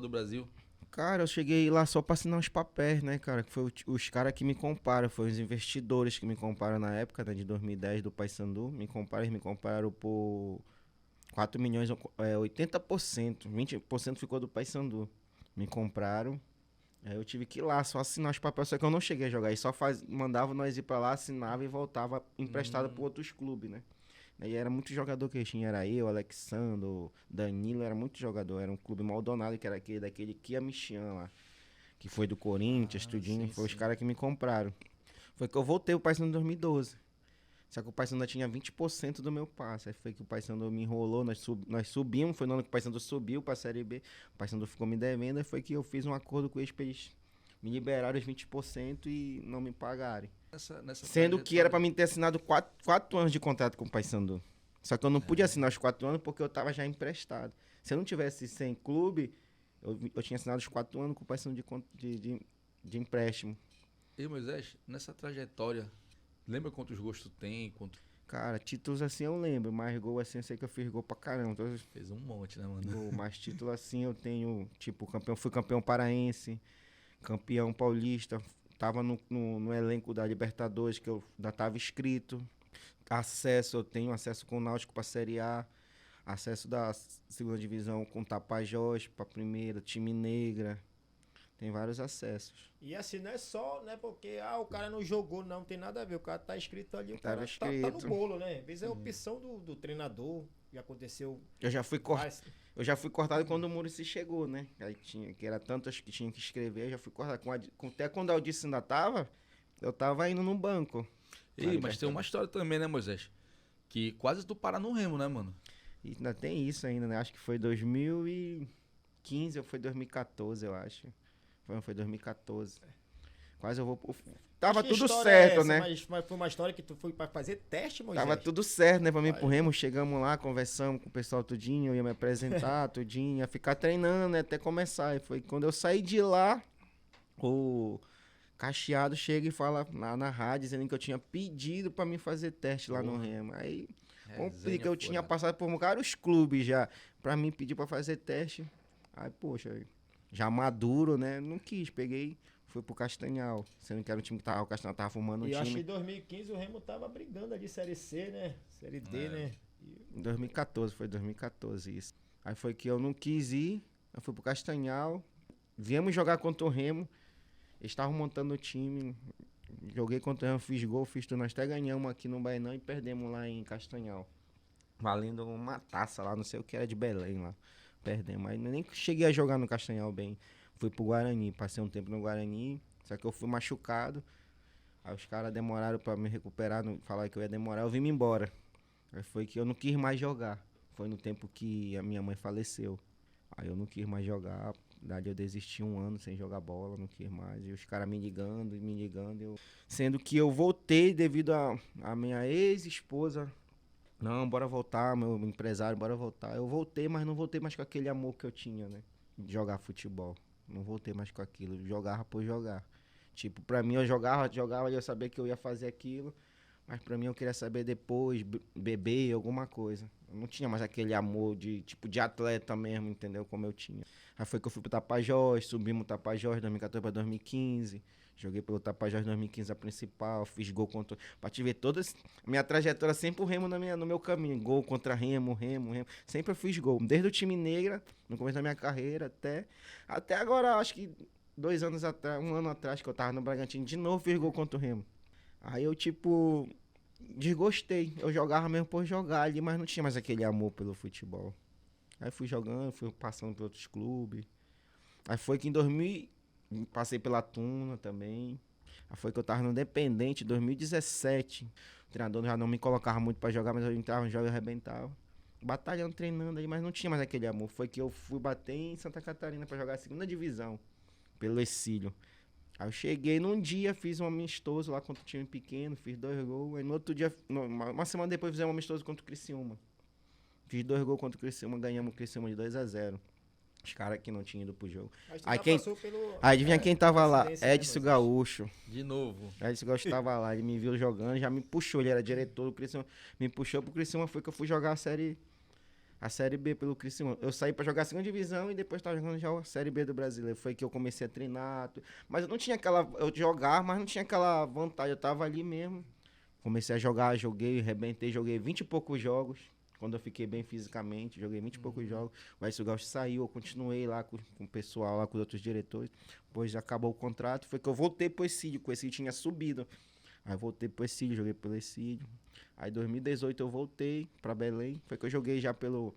do Brasil? Cara, eu cheguei lá só pra assinar os papéis, né, cara? Que foi os caras que me comparam, foi os investidores que me comparam na época, né, de 2010 do Paysandu. Eles me compararam por 4 milhões, 80%, 20% ficou do Paysandu. Me compraram, aí eu tive que ir lá só assinar os papéis, só que eu não cheguei a jogar. Eles só mandavam nós ir pra lá, assinava e voltava emprestado pra outros clubes, né? E era muito jogador que tinha, era eu, Alexandre, Danilo, era muito jogador. Era um clube Maldonado, que era daquele Kia Michian lá, que foi do Corinthians, tudinho. Foi os caras que me compraram. Foi que eu voltei o Paysandu em 2012. Só que o Paysandu tinha 20% do meu passe. Aí foi que o Paysandu me enrolou, nós subimos, foi no ano que o Paysandu subiu pra Série B. O Paysandu ficou me devendo, aí foi que eu fiz um acordo com eles pra eles me liberaram os 20% e não me pagarem. Sendo que era pra mim ter assinado 4 anos de contrato com o Paysandu. Só que eu não pude assinar os 4 anos porque eu tava já emprestado. Se eu não tivesse sem clube, eu tinha assinado os 4 anos com o Paysandu de empréstimo. E Moisés, nessa trajetória, lembra quantos gols tu tem? Cara, títulos assim eu lembro, mas gol assim eu sei que eu fiz gol pra caramba. Fez um monte, né, mano? Gol, mas título assim eu tenho, tipo, fui campeão paraense, campeão paulista, tava no elenco da Libertadores, que eu ainda tava inscrito. Eu tenho acesso com o Náutico pra Série A, acesso da segunda divisão com Tapajós pra primeira, time negra. Tem vários acessos. E assim, não é só, né, porque o cara não jogou, não tem nada a ver. O cara tá escrito ali, o cara tá no bolo, né? Às vezes é a opção do treinador, que aconteceu. Eu já fui cortado quando o Muricy chegou, né? Aí que era tantos que tinha que escrever, eu já fui cortado. Até quando a Aldice ainda tava, eu tava indo no banco. Mas tem uma história também, né, Moisés? Que quase tu para no Remo, né, mano? E ainda tem isso ainda, né? Acho que foi 2015 ou foi 2014, eu acho. Foi 2014. Quase eu vou... Tava Que tudo história é certo, essa? né? Mas foi uma história que tu foi pra fazer teste, Moisés? Tava tudo certo, né? Pra mim Vai. pro Remo, chegamos lá, conversamos com o pessoal tudinho, eu ia me apresentar tudinho, ia ficar treinando, né? Até começar. E foi quando eu saí de lá, o Cacheado chega e fala lá na rádio, dizendo que eu tinha pedido pra mim fazer teste lá no Remo. Aí complica, eu tinha passado por vários clubes já, pra mim pedir pra fazer teste. Aí, poxa, já maduro, né? Não quis, peguei... Fui pro Castanhal, sendo que era o time que tava, o Castanhal tava fumando o E eu acho que time. em 2015 o Remo tava brigando ali, Série C, né? Série D, né? Em 2014, foi 2014 isso. Aí foi que eu não quis ir, eu fui pro Castanhal, viemos jogar contra o Remo, eles estavam montando o time, joguei contra o Remo, fiz gol, fiz tudo, nós até ganhamos aqui no Bainão e perdemos lá em Castanhal. Valendo uma taça lá, não sei o que era de Belém lá. Perdemos, aí nem cheguei a jogar no Castanhal bem. Fui pro Guarani, passei um tempo no Guarani, só que eu fui machucado. Aí os caras demoraram pra me recuperar, falaram que eu ia demorar, eu vim me embora. Aí foi que eu não quis mais jogar. Foi no tempo que a minha mãe faleceu. Aí eu não quis mais jogar, na verdade eu desisti 1 ano sem jogar bola, não quis mais. E os caras me ligando, Sendo que eu voltei devido a minha ex-esposa. Não, bora voltar, meu empresário, bora voltar. Eu voltei, mas não voltei mais com aquele amor que eu tinha, né? De jogar futebol. Não voltei mais com aquilo, jogava por jogar. Tipo, pra mim eu jogava e eu sabia que eu ia fazer aquilo, mas pra mim eu queria saber depois, beber, alguma coisa. Eu não tinha mais aquele amor de, tipo, de atleta mesmo, entendeu? Como eu tinha. Aí foi que eu fui pro Tapajós, subimos o Tapajós 2014 pra 2015. Joguei pelo Tapajós 2015 a principal, fiz gol contra... Pra te ver toda a minha trajetória, sempre o Remo no meu caminho. Gol contra Remo. Sempre eu fiz gol. Desde o time negra, no começo da minha carreira, até agora, acho que 2 anos atrás, 1 ano atrás, que eu tava no Bragantino, de novo fiz gol contra o Remo. Aí eu, tipo, desgostei. Eu jogava mesmo por jogar ali, mas não tinha mais aquele amor pelo futebol. Aí fui jogando, fui passando por outros clubes. Aí foi que em 2000... Passei pela Tuna também. Aí foi que eu tava no Independente, 2017. O treinador já não me colocava muito pra jogar, mas eu entrava no jogo e arrebentava. Batalhando, treinando aí, mas não tinha mais aquele amor. Foi que eu fui bater em Santa Catarina pra jogar a 2ª divisão, pelo Exílio. Aí eu cheguei num dia, fiz um amistoso lá contra o time pequeno, fiz 2 gols. Aí no outro dia, uma semana depois, fizemos um amistoso contra o Criciúma. Fiz 2 gols contra o Criciúma, ganhamos o Criciúma de 2-0. Os caras que não tinham ido pro jogo. Mas tu Aí já quem... passou pelo... Adivinha quem tava lá? acidência, né, Edson Moisés? Gaúcho. De novo. Edson Gaúcho tava lá, ele me viu jogando, já me puxou, ele era diretor do Criciúma. Me puxou pro Criciúma, foi que eu fui jogar a Série B pelo Criciúma. Eu saí pra jogar a 2ª divisão e depois tava jogando já a Série B do Brasileiro. Foi que eu comecei a treinar. Mas eu não tinha aquela... Eu jogava, mas não tinha aquela vontade. Eu tava ali mesmo. Comecei a jogar, joguei, arrebentei, joguei 20 e poucos jogos. Quando eu fiquei bem fisicamente, joguei 20 e poucos jogos. O Edson Gaúcho saiu, eu continuei lá com o pessoal, lá com os outros diretores. Depois acabou o contrato. Foi que eu voltei pro Exílio, que o Exílio tinha subido. Aí eu voltei pro Exílio, joguei pelo Exílio. Aí em 2018 eu voltei pra Belém. Foi que eu joguei já pelo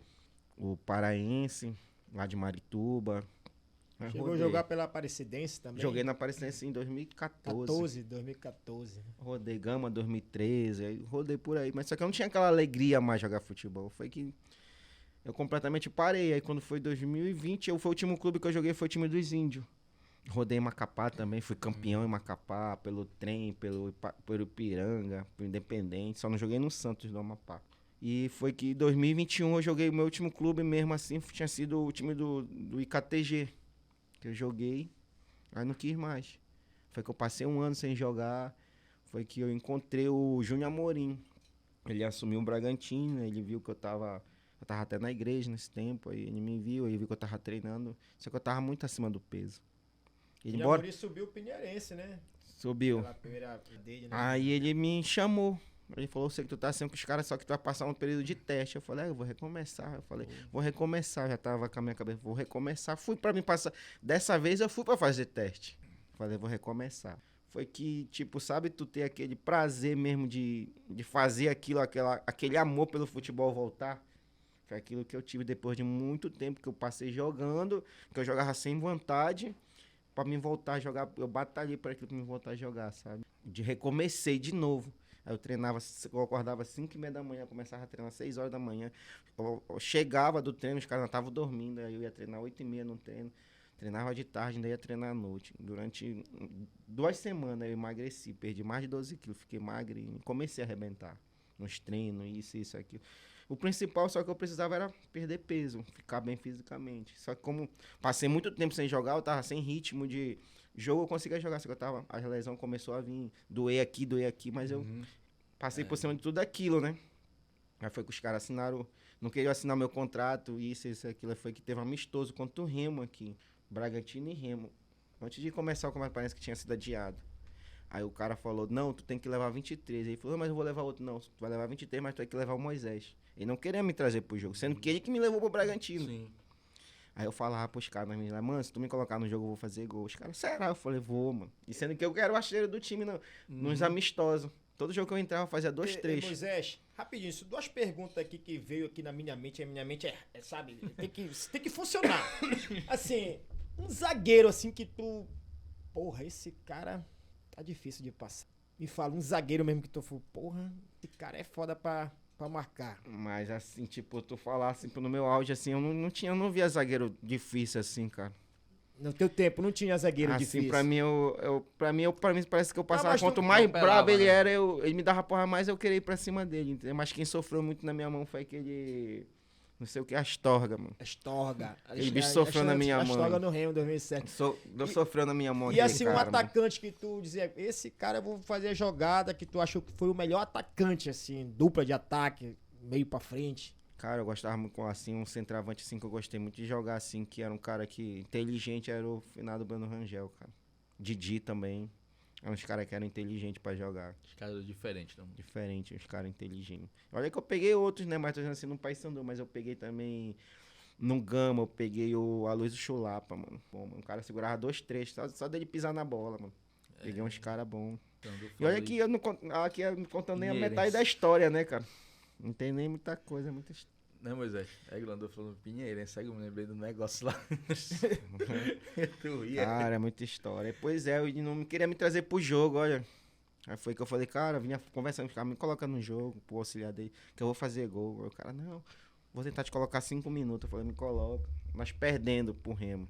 o Paraense, lá de Marituba. Aí Chegou a rodei. jogar pela Aparecidense também? Joguei na Aparecidense em 2014. 2014. Rodei Gama 2013, aí rodei por aí. Mas só que eu não tinha aquela alegria mais jogar futebol. Foi que eu completamente parei. Aí quando foi 2020, foi o último clube que eu joguei, foi o time dos Índios. Rodei em Macapá também, fui campeão em Macapá, pelo Trem, pelo Ipiranga, pelo Independente. Só não joguei no Santos do Amapá. E foi que em 2021 eu joguei o meu último clube mesmo assim, tinha sido o time do IKTG. Que eu joguei, aí não quis mais. Foi que eu passei 1 ano sem jogar. Foi que eu encontrei o Júnior Amorim. Ele assumiu o Bragantino, ele viu que eu tava até na igreja nesse tempo, aí ele me viu, ele viu que eu tava treinando, só que eu tava muito acima do peso. Ele E embora Amorim subiu o Pinheirense, né? subiu. Pela primeira dele, né? Aí ele me chamou. Ele falou, sei que tu tá assim com os caras, só que tu vai passar um período de teste. Eu falei, eu vou recomeçar. Eu falei, vou recomeçar. Já tava com a minha cabeça, vou recomeçar. Fui pra mim passar. Dessa vez eu fui pra fazer teste. Falei, vou recomeçar. Foi que, tipo, sabe, tu ter aquele prazer mesmo de fazer aquilo, aquele amor pelo futebol voltar. Foi aquilo que eu tive depois de muito tempo que eu passei jogando, que eu jogava sem vontade. Pra me voltar a jogar, eu batalhei pra aquilo pra me voltar a jogar, sabe? Recomecei de novo. Aí eu treinava, eu acordava às 5h30 da manhã, começava a treinar às 6 horas da manhã. Eu chegava do treino, os caras não estavam dormindo, aí eu ia treinar 8h30 no treino. Treinava de tarde, ainda ia treinar à noite. Durante 2 semanas eu emagreci, perdi mais de 12 quilos, fiquei magrinho. Comecei a arrebentar nos treinos, isso, aquilo. O principal só que eu precisava era perder peso, ficar bem fisicamente. Só que como passei muito tempo sem jogar, eu tava sem ritmo de jogo, eu conseguia jogar. Só que a lesão começou a vir, doer aqui, mas eu passei por cima de tudo aquilo, né? Aí foi que os caras assinaram, não queriam assinar meu contrato, isso, aquilo. Foi que teve um amistoso contra o Remo aqui, Bragantino e Remo. Antes de começar o campeonato, parece que tinha sido adiado. Aí o cara falou, não, tu tem que levar 23. Aí ele falou, mas eu vou levar outro. Não, tu vai levar 23, mas tu tem que levar o Moisés. Ele não queria me trazer pro jogo, sendo que ele que me levou pro Bragantino. Sim. Aí eu falava pros caras, mano, se tu me colocar no jogo, eu vou fazer gol. Os caras, será? Eu falei, vou, mano. E sendo que eu era o artilheiro do time nos amistosos. Todo jogo que eu entrava, eu fazia 2, 3. Moisés, rapidinho, isso, 2 perguntas aqui que veio aqui na minha mente. A minha mente sabe, tem que funcionar. Assim, um zagueiro assim que tu... Porra, esse cara tá difícil de passar. Me fala, um zagueiro mesmo que tu falou, porra, esse cara é foda pra marcar. Mas assim, tipo, tu falar assim, no meu auge, assim, eu não via zagueiro difícil assim, cara. No teu tempo não tinha zagueiro assim, difícil. Pra mim parece que eu passava. mas tu Quanto mais apelava, brabo ele né? era, ele me dava porra mais, eu queria ir pra cima dele, entendeu? Mas quem sofreu muito na minha mão foi aquele, não sei o que, Astorga, mano. Astorga. Ele bicho sofreu na minha mão. Astorga no Remo 2007. Sofreu na minha mão. E assim, um cara, atacante que tu dizia, esse cara eu vou fazer a jogada, que tu achou que foi o melhor atacante, assim, dupla de ataque, meio pra frente. Cara, eu gostava muito, assim, um centroavante, assim, que eu gostei muito de jogar, assim, que era um cara que inteligente, era o finado Bruno Rangel, cara. Didi também. Eram uns caras que eram inteligentes pra jogar. Os caras eram diferentes, não? Diferente, uns caras inteligentes. Olha que eu peguei outros, né, mas tô dizendo assim, no Paysandu, mas eu peguei também no Gama, eu peguei o Aloysio Chulapa, mano. Pô, mano, o cara segurava 2, 3, só dele pisar na bola, mano. Peguei uns caras bons. Então, E olha que eu não contando nem a Pinheirense. metade da história, né, cara? Não tem nem muita coisa, muita história. Não, Moisés, é que andou falando Pinheirense, segue, eu me lembrei do negócio lá. Tu ria. Cara, é muita história. Pois é, ele não queria me trazer pro jogo, olha. Aí foi que eu falei, cara, vinha conversando, me coloca no jogo, pro auxiliar dele, que eu vou fazer gol. Aí o cara, não, vou tentar te colocar 5 minutos. Eu falei, me coloca. Nós perdendo pro Remo.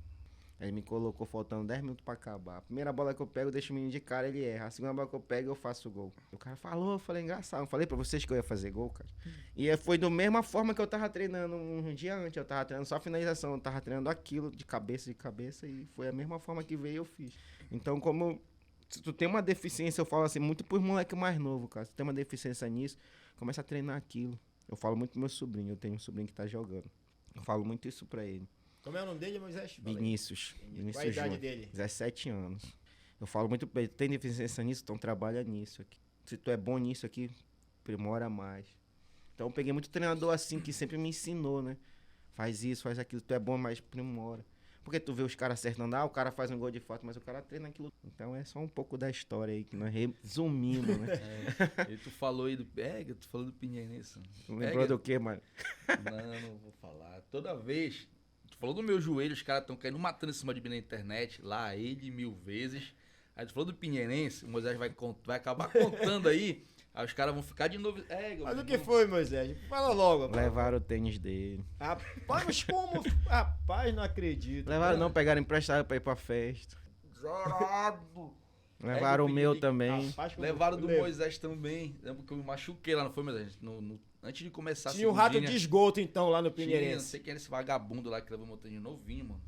Aí ele me colocou faltando 10 minutos pra acabar. A primeira bola que eu pego, eu deixo o menino de cara, ele erra. A segunda bola que eu pego, eu faço o gol. O cara falou, eu falei, engraçado. Eu falei pra vocês que eu ia fazer gol, cara. E foi da mesma forma que eu tava treinando um dia antes. Eu tava treinando só finalização, eu tava treinando aquilo de cabeça, e foi a mesma forma que veio e eu fiz. Então, como se tu tem uma deficiência, eu falo assim, muito pros moleques mais novos, cara. Se tu tem uma deficiência nisso, começa a treinar aquilo. Eu falo muito pro meu sobrinho, eu tenho um sobrinho que tá jogando. Eu falo muito isso pra ele. Como é o nome dele, Moisés? Vinícius. Qual a idade Júnior, dele? 17 anos. Eu falo muito pra ele, tem deficiência nisso, então trabalha nisso aqui. Se tu é bom nisso aqui, aprimora mais. Então eu peguei muito treinador assim, que sempre me ensinou, né? Faz isso, faz aquilo, tu é bom, mas aprimora. Porque tu vê os caras acertando, o cara faz um gol de falta, mas o cara treina aquilo. Então é só um pouco da história aí, que nós resumimos, né? E tu falou aí do... tu falou do Pinheirense. Tu lembrou do quê, mano? Não vou falar. Toda vez... Tu falou do meu joelho, os caras estão caindo matando em cima de mim na internet, lá ele 1000 vezes. Aí tu falou do Pinheirense, o Moisés vai acabar contando aí, aí os caras vão ficar de novo... Mas o que foi, Moisés? Fala logo. Rapaz. Levaram o tênis dele. Rapaz, mas como? Rapaz, não acredito. Levaram não, pegaram emprestado pra ir pra festa. Jorado! Levaram o meu também. Rapaz, Levaram do Moisés também. Lembra que eu me machuquei lá, não foi, Moisés? Antes de começar a Tinha um rato de esgoto, então, lá no Não Pinheirense. sei quem era esse vagabundo lá que levou meu tênis novinho, mano.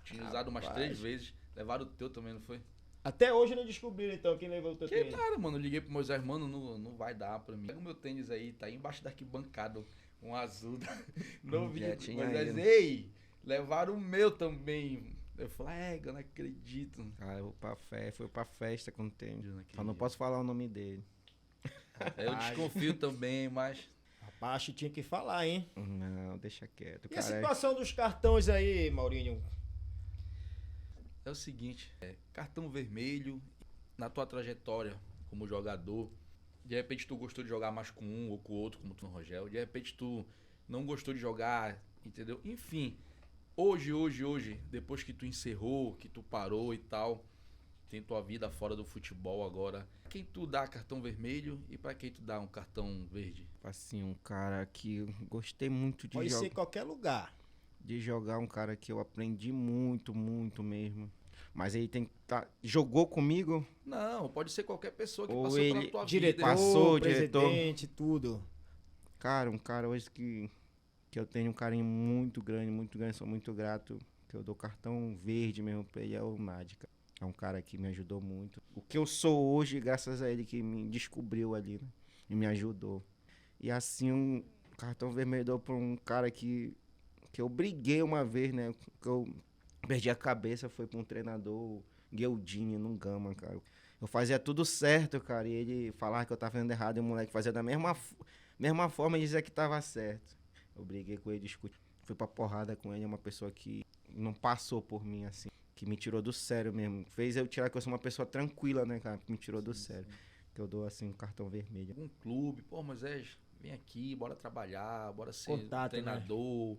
Tinha usado umas 3 vezes. Levaram o teu também, não foi? Até hoje não descobriram, então, quem levou o teu Que tênis. nada, mano. Eu liguei pro Moisés, mano, não vai dar pra mim. Pega o meu tênis aí, tá aí embaixo da arquibancada, um azul. Novinho. tinha Moisés, ainda. ei, levaram o meu também. Eu falei, eu não acredito. Cara, eu fui pra festa com o tênis. Eu não acredito. Só não posso falar o nome dele. Eu desconfio também, mas... Rapaz, acho que tinha que falar, hein? Não, deixa quieto. E a Cara, situação dos cartões aí, Maurinho? É o seguinte, cartão vermelho, na tua trajetória como jogador, de repente tu gostou de jogar mais com um ou com o outro, como tu no Rogel, de repente tu não gostou de jogar, entendeu? Enfim, hoje, depois que tu encerrou, que tu parou e tal, tem tua vida fora do futebol agora, quem tu dá cartão vermelho e pra quem tu dá um cartão verde? assim, um cara que eu gostei muito de Pode ser em jogar. qualquer lugar. de jogar um cara que eu aprendi muito, muito mesmo. Mas ele tem que jogou comigo, Não, pode ser qualquer pessoa que Ou passou pela ele- tua Diretor, vida. Passou, presidente, tudo. cara, um cara hoje que eu tenho um carinho muito grande, sou muito grato, que eu dou cartão verde mesmo pra ele, é o Nadi, cara. É um cara que me ajudou muito. O que eu sou hoje, graças a ele que me descobriu ali, né? E me ajudou. E assim, um cartão vermelho deu pra um cara que eu briguei uma vez, né? Que eu perdi a cabeça, foi pra um treinador, Gueldinho, no Gama, cara. Eu fazia tudo certo, cara, e ele falava que eu tava fazendo errado, e o moleque fazia da mesma forma e dizia que tava certo. Eu briguei com ele, discuti, fui pra porrada com ele, é uma pessoa que não passou por mim, assim, que me tirou do sério mesmo. Fez eu tirar que eu sou uma pessoa tranquila, né, cara, que me tirou do sério. Que eu dou, assim, um cartão vermelho. Um clube, pô, Moisés, vem aqui, bora trabalhar, bora ser Contato, treinador.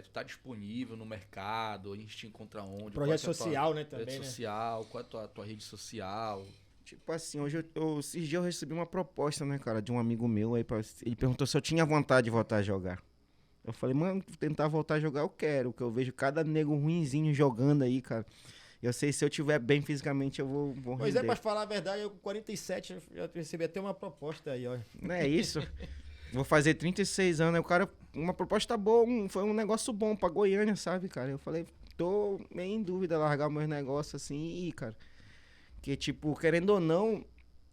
Tu tá disponível no mercado, a gente te encontra onde? Projeto Qual é a tua- social, né, Projeto também, né? social, qual é a tua rede social? Tipo assim, hoje esses dias eu recebi uma proposta, né, cara, de um amigo meu aí, ele perguntou se eu tinha vontade de voltar a jogar. Eu falei, mano, tentar voltar a jogar eu quero, que eu vejo cada nego ruinzinho jogando aí, cara. Eu sei se eu tiver bem fisicamente eu vou Pois render. é, pra falar a verdade, eu com 47 já recebi até uma proposta aí, ó. Não é isso? Vou fazer 36 anos, aí o cara, uma proposta boa, foi um negócio bom pra Goiânia, sabe, cara? Eu falei, tô meio em dúvida, largar meus negócios assim e ir, cara. Porque, tipo, querendo ou não,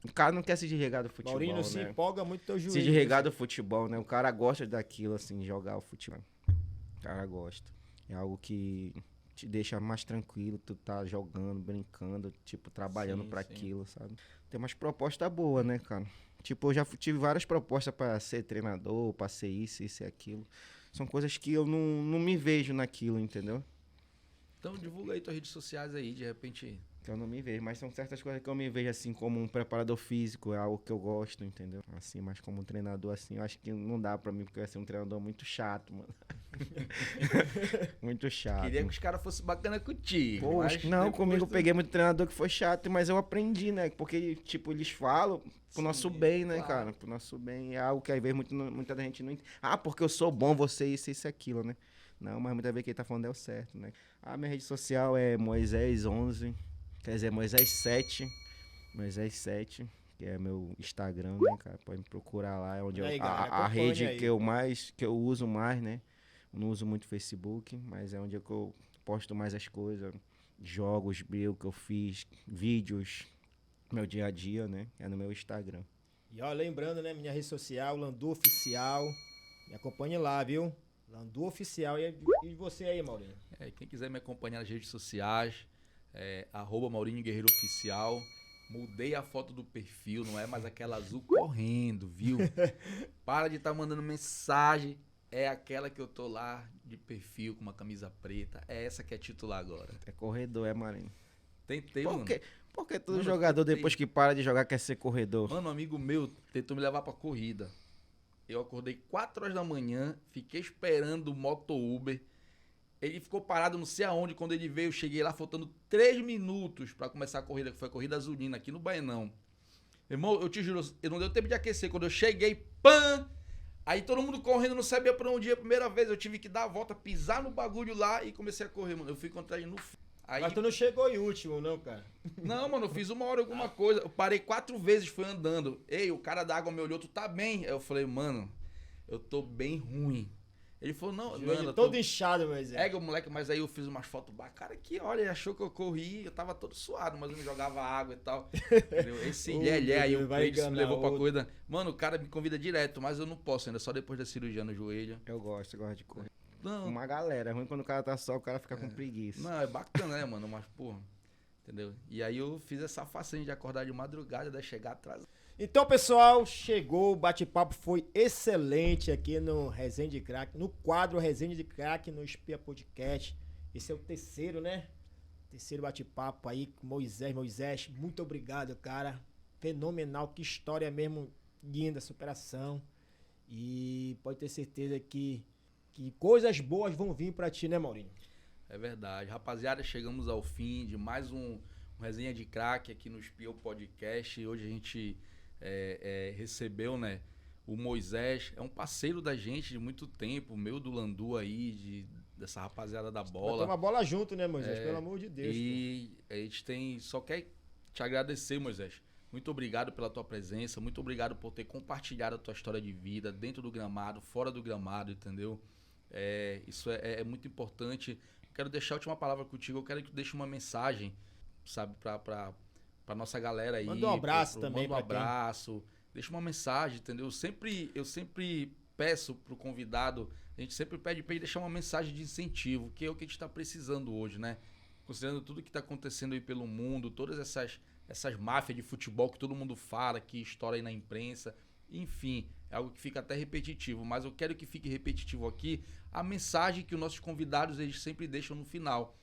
o cara não quer se desregar do futebol, Maurinho se né? empolga muito teu joelho. Se desregar do futebol, né? O cara gosta daquilo, assim, jogar o futebol. O cara gosta. É algo que te deixa mais tranquilo, tu tá jogando, brincando, tipo, trabalhando Sim, pra sim. aquilo, sabe? Tem umas propostas boas, né, cara? Tipo, eu já tive várias propostas pra ser treinador, pra ser isso e aquilo. São coisas que eu não me vejo naquilo, entendeu? Então divulga aí tuas redes sociais aí, de repente. Que eu não me vejo, mas são certas coisas que eu me vejo assim como um preparador físico, é algo que eu gosto, entendeu? Assim, mas como um treinador assim, eu acho que não dá pra mim, porque eu ia ser um treinador muito chato, mano. Muito chato. Queria que os caras fossem bacana contigo. Pô, mas não, depois comigo eu tu- peguei muito treinador que foi chato, mas eu aprendi, né? Porque, tipo, eles falam pro nosso Sim, bem, né, claro. cara? Pro nosso bem. É algo que às vezes muita gente não entende. Ah, porque eu sou bom, você isso e aquilo, né? Não, mas muitas vezes quem tá falando é o certo, né? A minha rede social é Moisés11, quer dizer, Moisés7, que é meu Instagram, né, cara? Pode me procurar lá, é onde Aí, eu, galera, a acompanha rede aí. que eu uso mais, né? Eu não uso muito Facebook, mas é onde eu posto mais as coisas, jogos meu que eu fiz, vídeos, meu dia a dia, né? É no meu Instagram. E ó, lembrando, né, minha rede social, Landu Oficial. Me acompanhe lá, viu? Landu Oficial. E você aí, Maurinho? Quem quiser me acompanhar nas redes sociais, @Maurinho Guerreiro Oficial. Mudei a foto do perfil, não é mais aquela azul correndo, viu? Para de estar mandando mensagem. É aquela que eu tô lá de perfil com uma camisa preta. É essa que é titular agora. É corredor, é, Marinho? Tentei, Por mano. quê? Porque todo Mano, jogador, tentei. depois que para de jogar, quer ser corredor. Mano, um amigo meu tentou me levar pra corrida. Eu acordei 4 horas da manhã, fiquei esperando o moto Uber. Ele ficou parado não sei aonde. Quando ele veio, eu cheguei lá faltando 3 minutos pra começar a corrida, que foi a corrida azulina aqui no Baenão. Irmão, eu te juro, eu não deu tempo de aquecer. Quando eu cheguei, pã! Aí todo mundo correndo, não sabia pra onde ia a primeira vez. Eu tive que dar a volta, pisar no bagulho lá e comecei a correr, mano. Eu fui encontrar ele no fim. Aí, Mas tu não chegou em último, não, cara. não, mano, eu fiz uma hora alguma coisa. Eu parei 4 vezes, fui andando. Ei, o cara da água me olhou, tu tá bem? Aí eu falei, mano, eu tô bem ruim. Ele falou, não, Joelho mano, eu todo tô... inchado, mas é. O moleque, mas aí eu fiz umas fotos bacanas aqui, olha, ele achou que eu corri, eu tava todo suado, mas eu não jogava água e tal. Entendeu? Esse Oh, Lelé aí, meu o Deus, vai Cleiton me enganar levou pra outro. corrida. Mano, o cara me convida direto, mas eu não posso ainda, só depois da cirurgia no joelho. Eu gosto de correr. Não, Uma galera, é ruim quando o cara tá só, o cara fica com preguiça. não, é bacana, né, mano, mas, porra, entendeu? E aí eu fiz essa façanha de acordar de madrugada, de chegar atrasado. Então, pessoal, chegou, o bate-papo foi excelente aqui no Resenha de Crack, no quadro Resenha de Crack no Espia Podcast. Esse é o terceiro, né? Terceiro bate-papo aí com Moisés. Moisés, muito obrigado, cara. Fenomenal, que história mesmo linda, superação. E pode ter certeza que coisas boas vão vir pra ti, né, Maurinho? É verdade. Rapaziada, chegamos ao fim de mais um Resenha de Crack aqui no Espia Podcast. Hoje a gente recebeu, né, o Moisés. É um parceiro da gente de muito tempo, meu do Landu aí, dessa rapaziada da Vai bola. tomar bola junto, né, Moisés? Pelo amor de Deus. E a gente só quer te agradecer, Moisés. Muito obrigado pela tua presença, muito obrigado por ter compartilhado a tua história de vida dentro do gramado, fora do gramado, entendeu? Isso é muito importante. Quero deixar a última palavra contigo, eu quero que tu deixe uma mensagem, sabe, pra nossa galera aí. Manda um abraço também. Manda um abraço, deixa uma mensagem, entendeu? Eu sempre peço pro convidado, a gente sempre pede pra ele deixar uma mensagem de incentivo, que é o que a gente tá precisando hoje, né? Considerando tudo que tá acontecendo aí pelo mundo, todas essas máfias de futebol que todo mundo fala, que estoura aí na imprensa, enfim, é algo que fica até repetitivo, mas eu quero que fique repetitivo aqui a mensagem que os nossos convidados eles sempre deixam no final,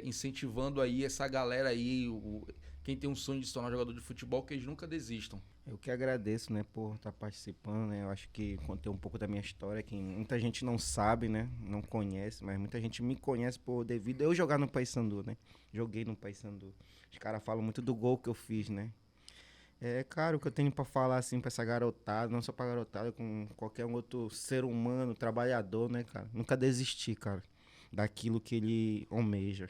incentivando aí essa galera aí, quem tem um sonho de se tornar jogador de futebol, que eles nunca desistam. Eu que agradeço, né, por estar participando, né? Eu acho que contei um pouco da minha história, que muita gente não sabe, né? Não conhece, mas muita gente me conhece devido a eu jogar no Paysandu, né? Joguei no Paysandu. Os caras falam muito do gol que eu fiz, né? Cara, o que eu tenho pra falar, assim, pra essa garotada, não só pra garotada, com qualquer outro ser humano, trabalhador, né, cara? Nunca desistir, cara, daquilo que ele almeja.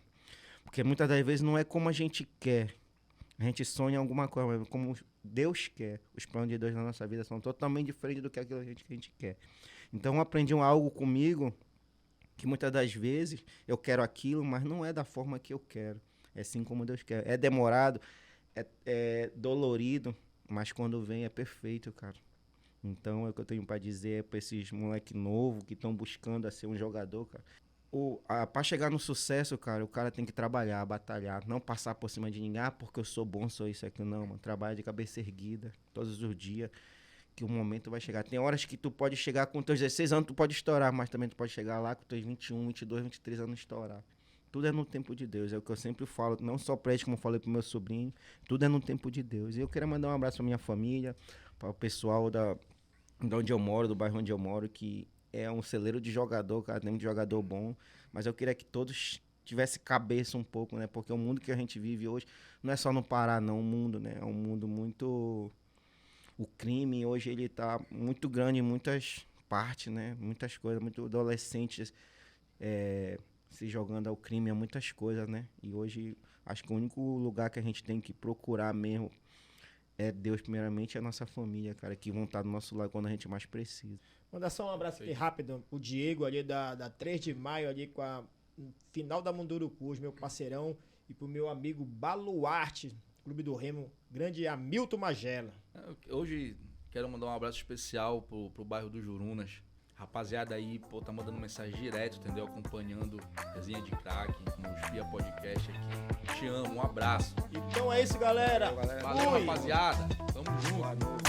Porque muitas das vezes não é como a gente quer. A gente sonha alguma coisa, mas como Deus quer. Os planos de Deus na nossa vida são totalmente diferentes do que aquilo que a gente quer. Então eu aprendi algo comigo que muitas das vezes eu quero aquilo, mas não é da forma que eu quero. É assim como Deus quer. É demorado, é dolorido, mas quando vem é perfeito, cara. Então é o que eu tenho pra dizer pra esses moleque novo que estão buscando a ser um jogador, cara. Pra chegar no sucesso, cara, o cara tem que trabalhar, batalhar, não passar por cima de ninguém, porque eu sou bom, sou isso aqui, não, mano. Trabalha de cabeça erguida, todos os dias, que o momento vai chegar. Tem horas que tu pode chegar com teus 16 anos, tu pode estourar, mas também tu pode chegar lá com teus 21, 22, 23 anos estourar. Tudo é no tempo de Deus, é o que eu sempre falo, não só pra eles, como eu falei pro meu sobrinho, tudo é no tempo de Deus. E eu queria mandar um abraço pra minha família, para o pessoal de onde eu moro, do bairro onde eu moro, que é um celeiro de jogador, cara, tem muito jogador bom, mas eu queria que todos tivessem cabeça um pouco, né, porque o mundo que a gente vive hoje não é só no Pará, não, o mundo, né, é um mundo muito... O crime hoje, ele tá muito grande em muitas partes, né, muitas coisas, muito adolescentes se jogando ao crime, a muitas coisas, né, e hoje acho que o único lugar que a gente tem que procurar mesmo é Deus, primeiramente, é a nossa família, cara, que vão estar do nosso lado quando a gente mais precisa. Mandar só um abraço aqui rápido. O Diego ali da 3 de maio, ali com a final da Mundurucus, meu parceirão. E pro meu amigo Baluarte, Clube do Remo, grande Hamilton Magela. Hoje quero mandar um abraço especial pro bairro do Jurunas. Rapaziada aí, tá mandando mensagem direto, entendeu? Acompanhando resenha de craque, no Espia Podcast aqui. Te amo, um abraço. Então é isso, galera. Valeu, rapaziada. Tamo junto. Boa noite.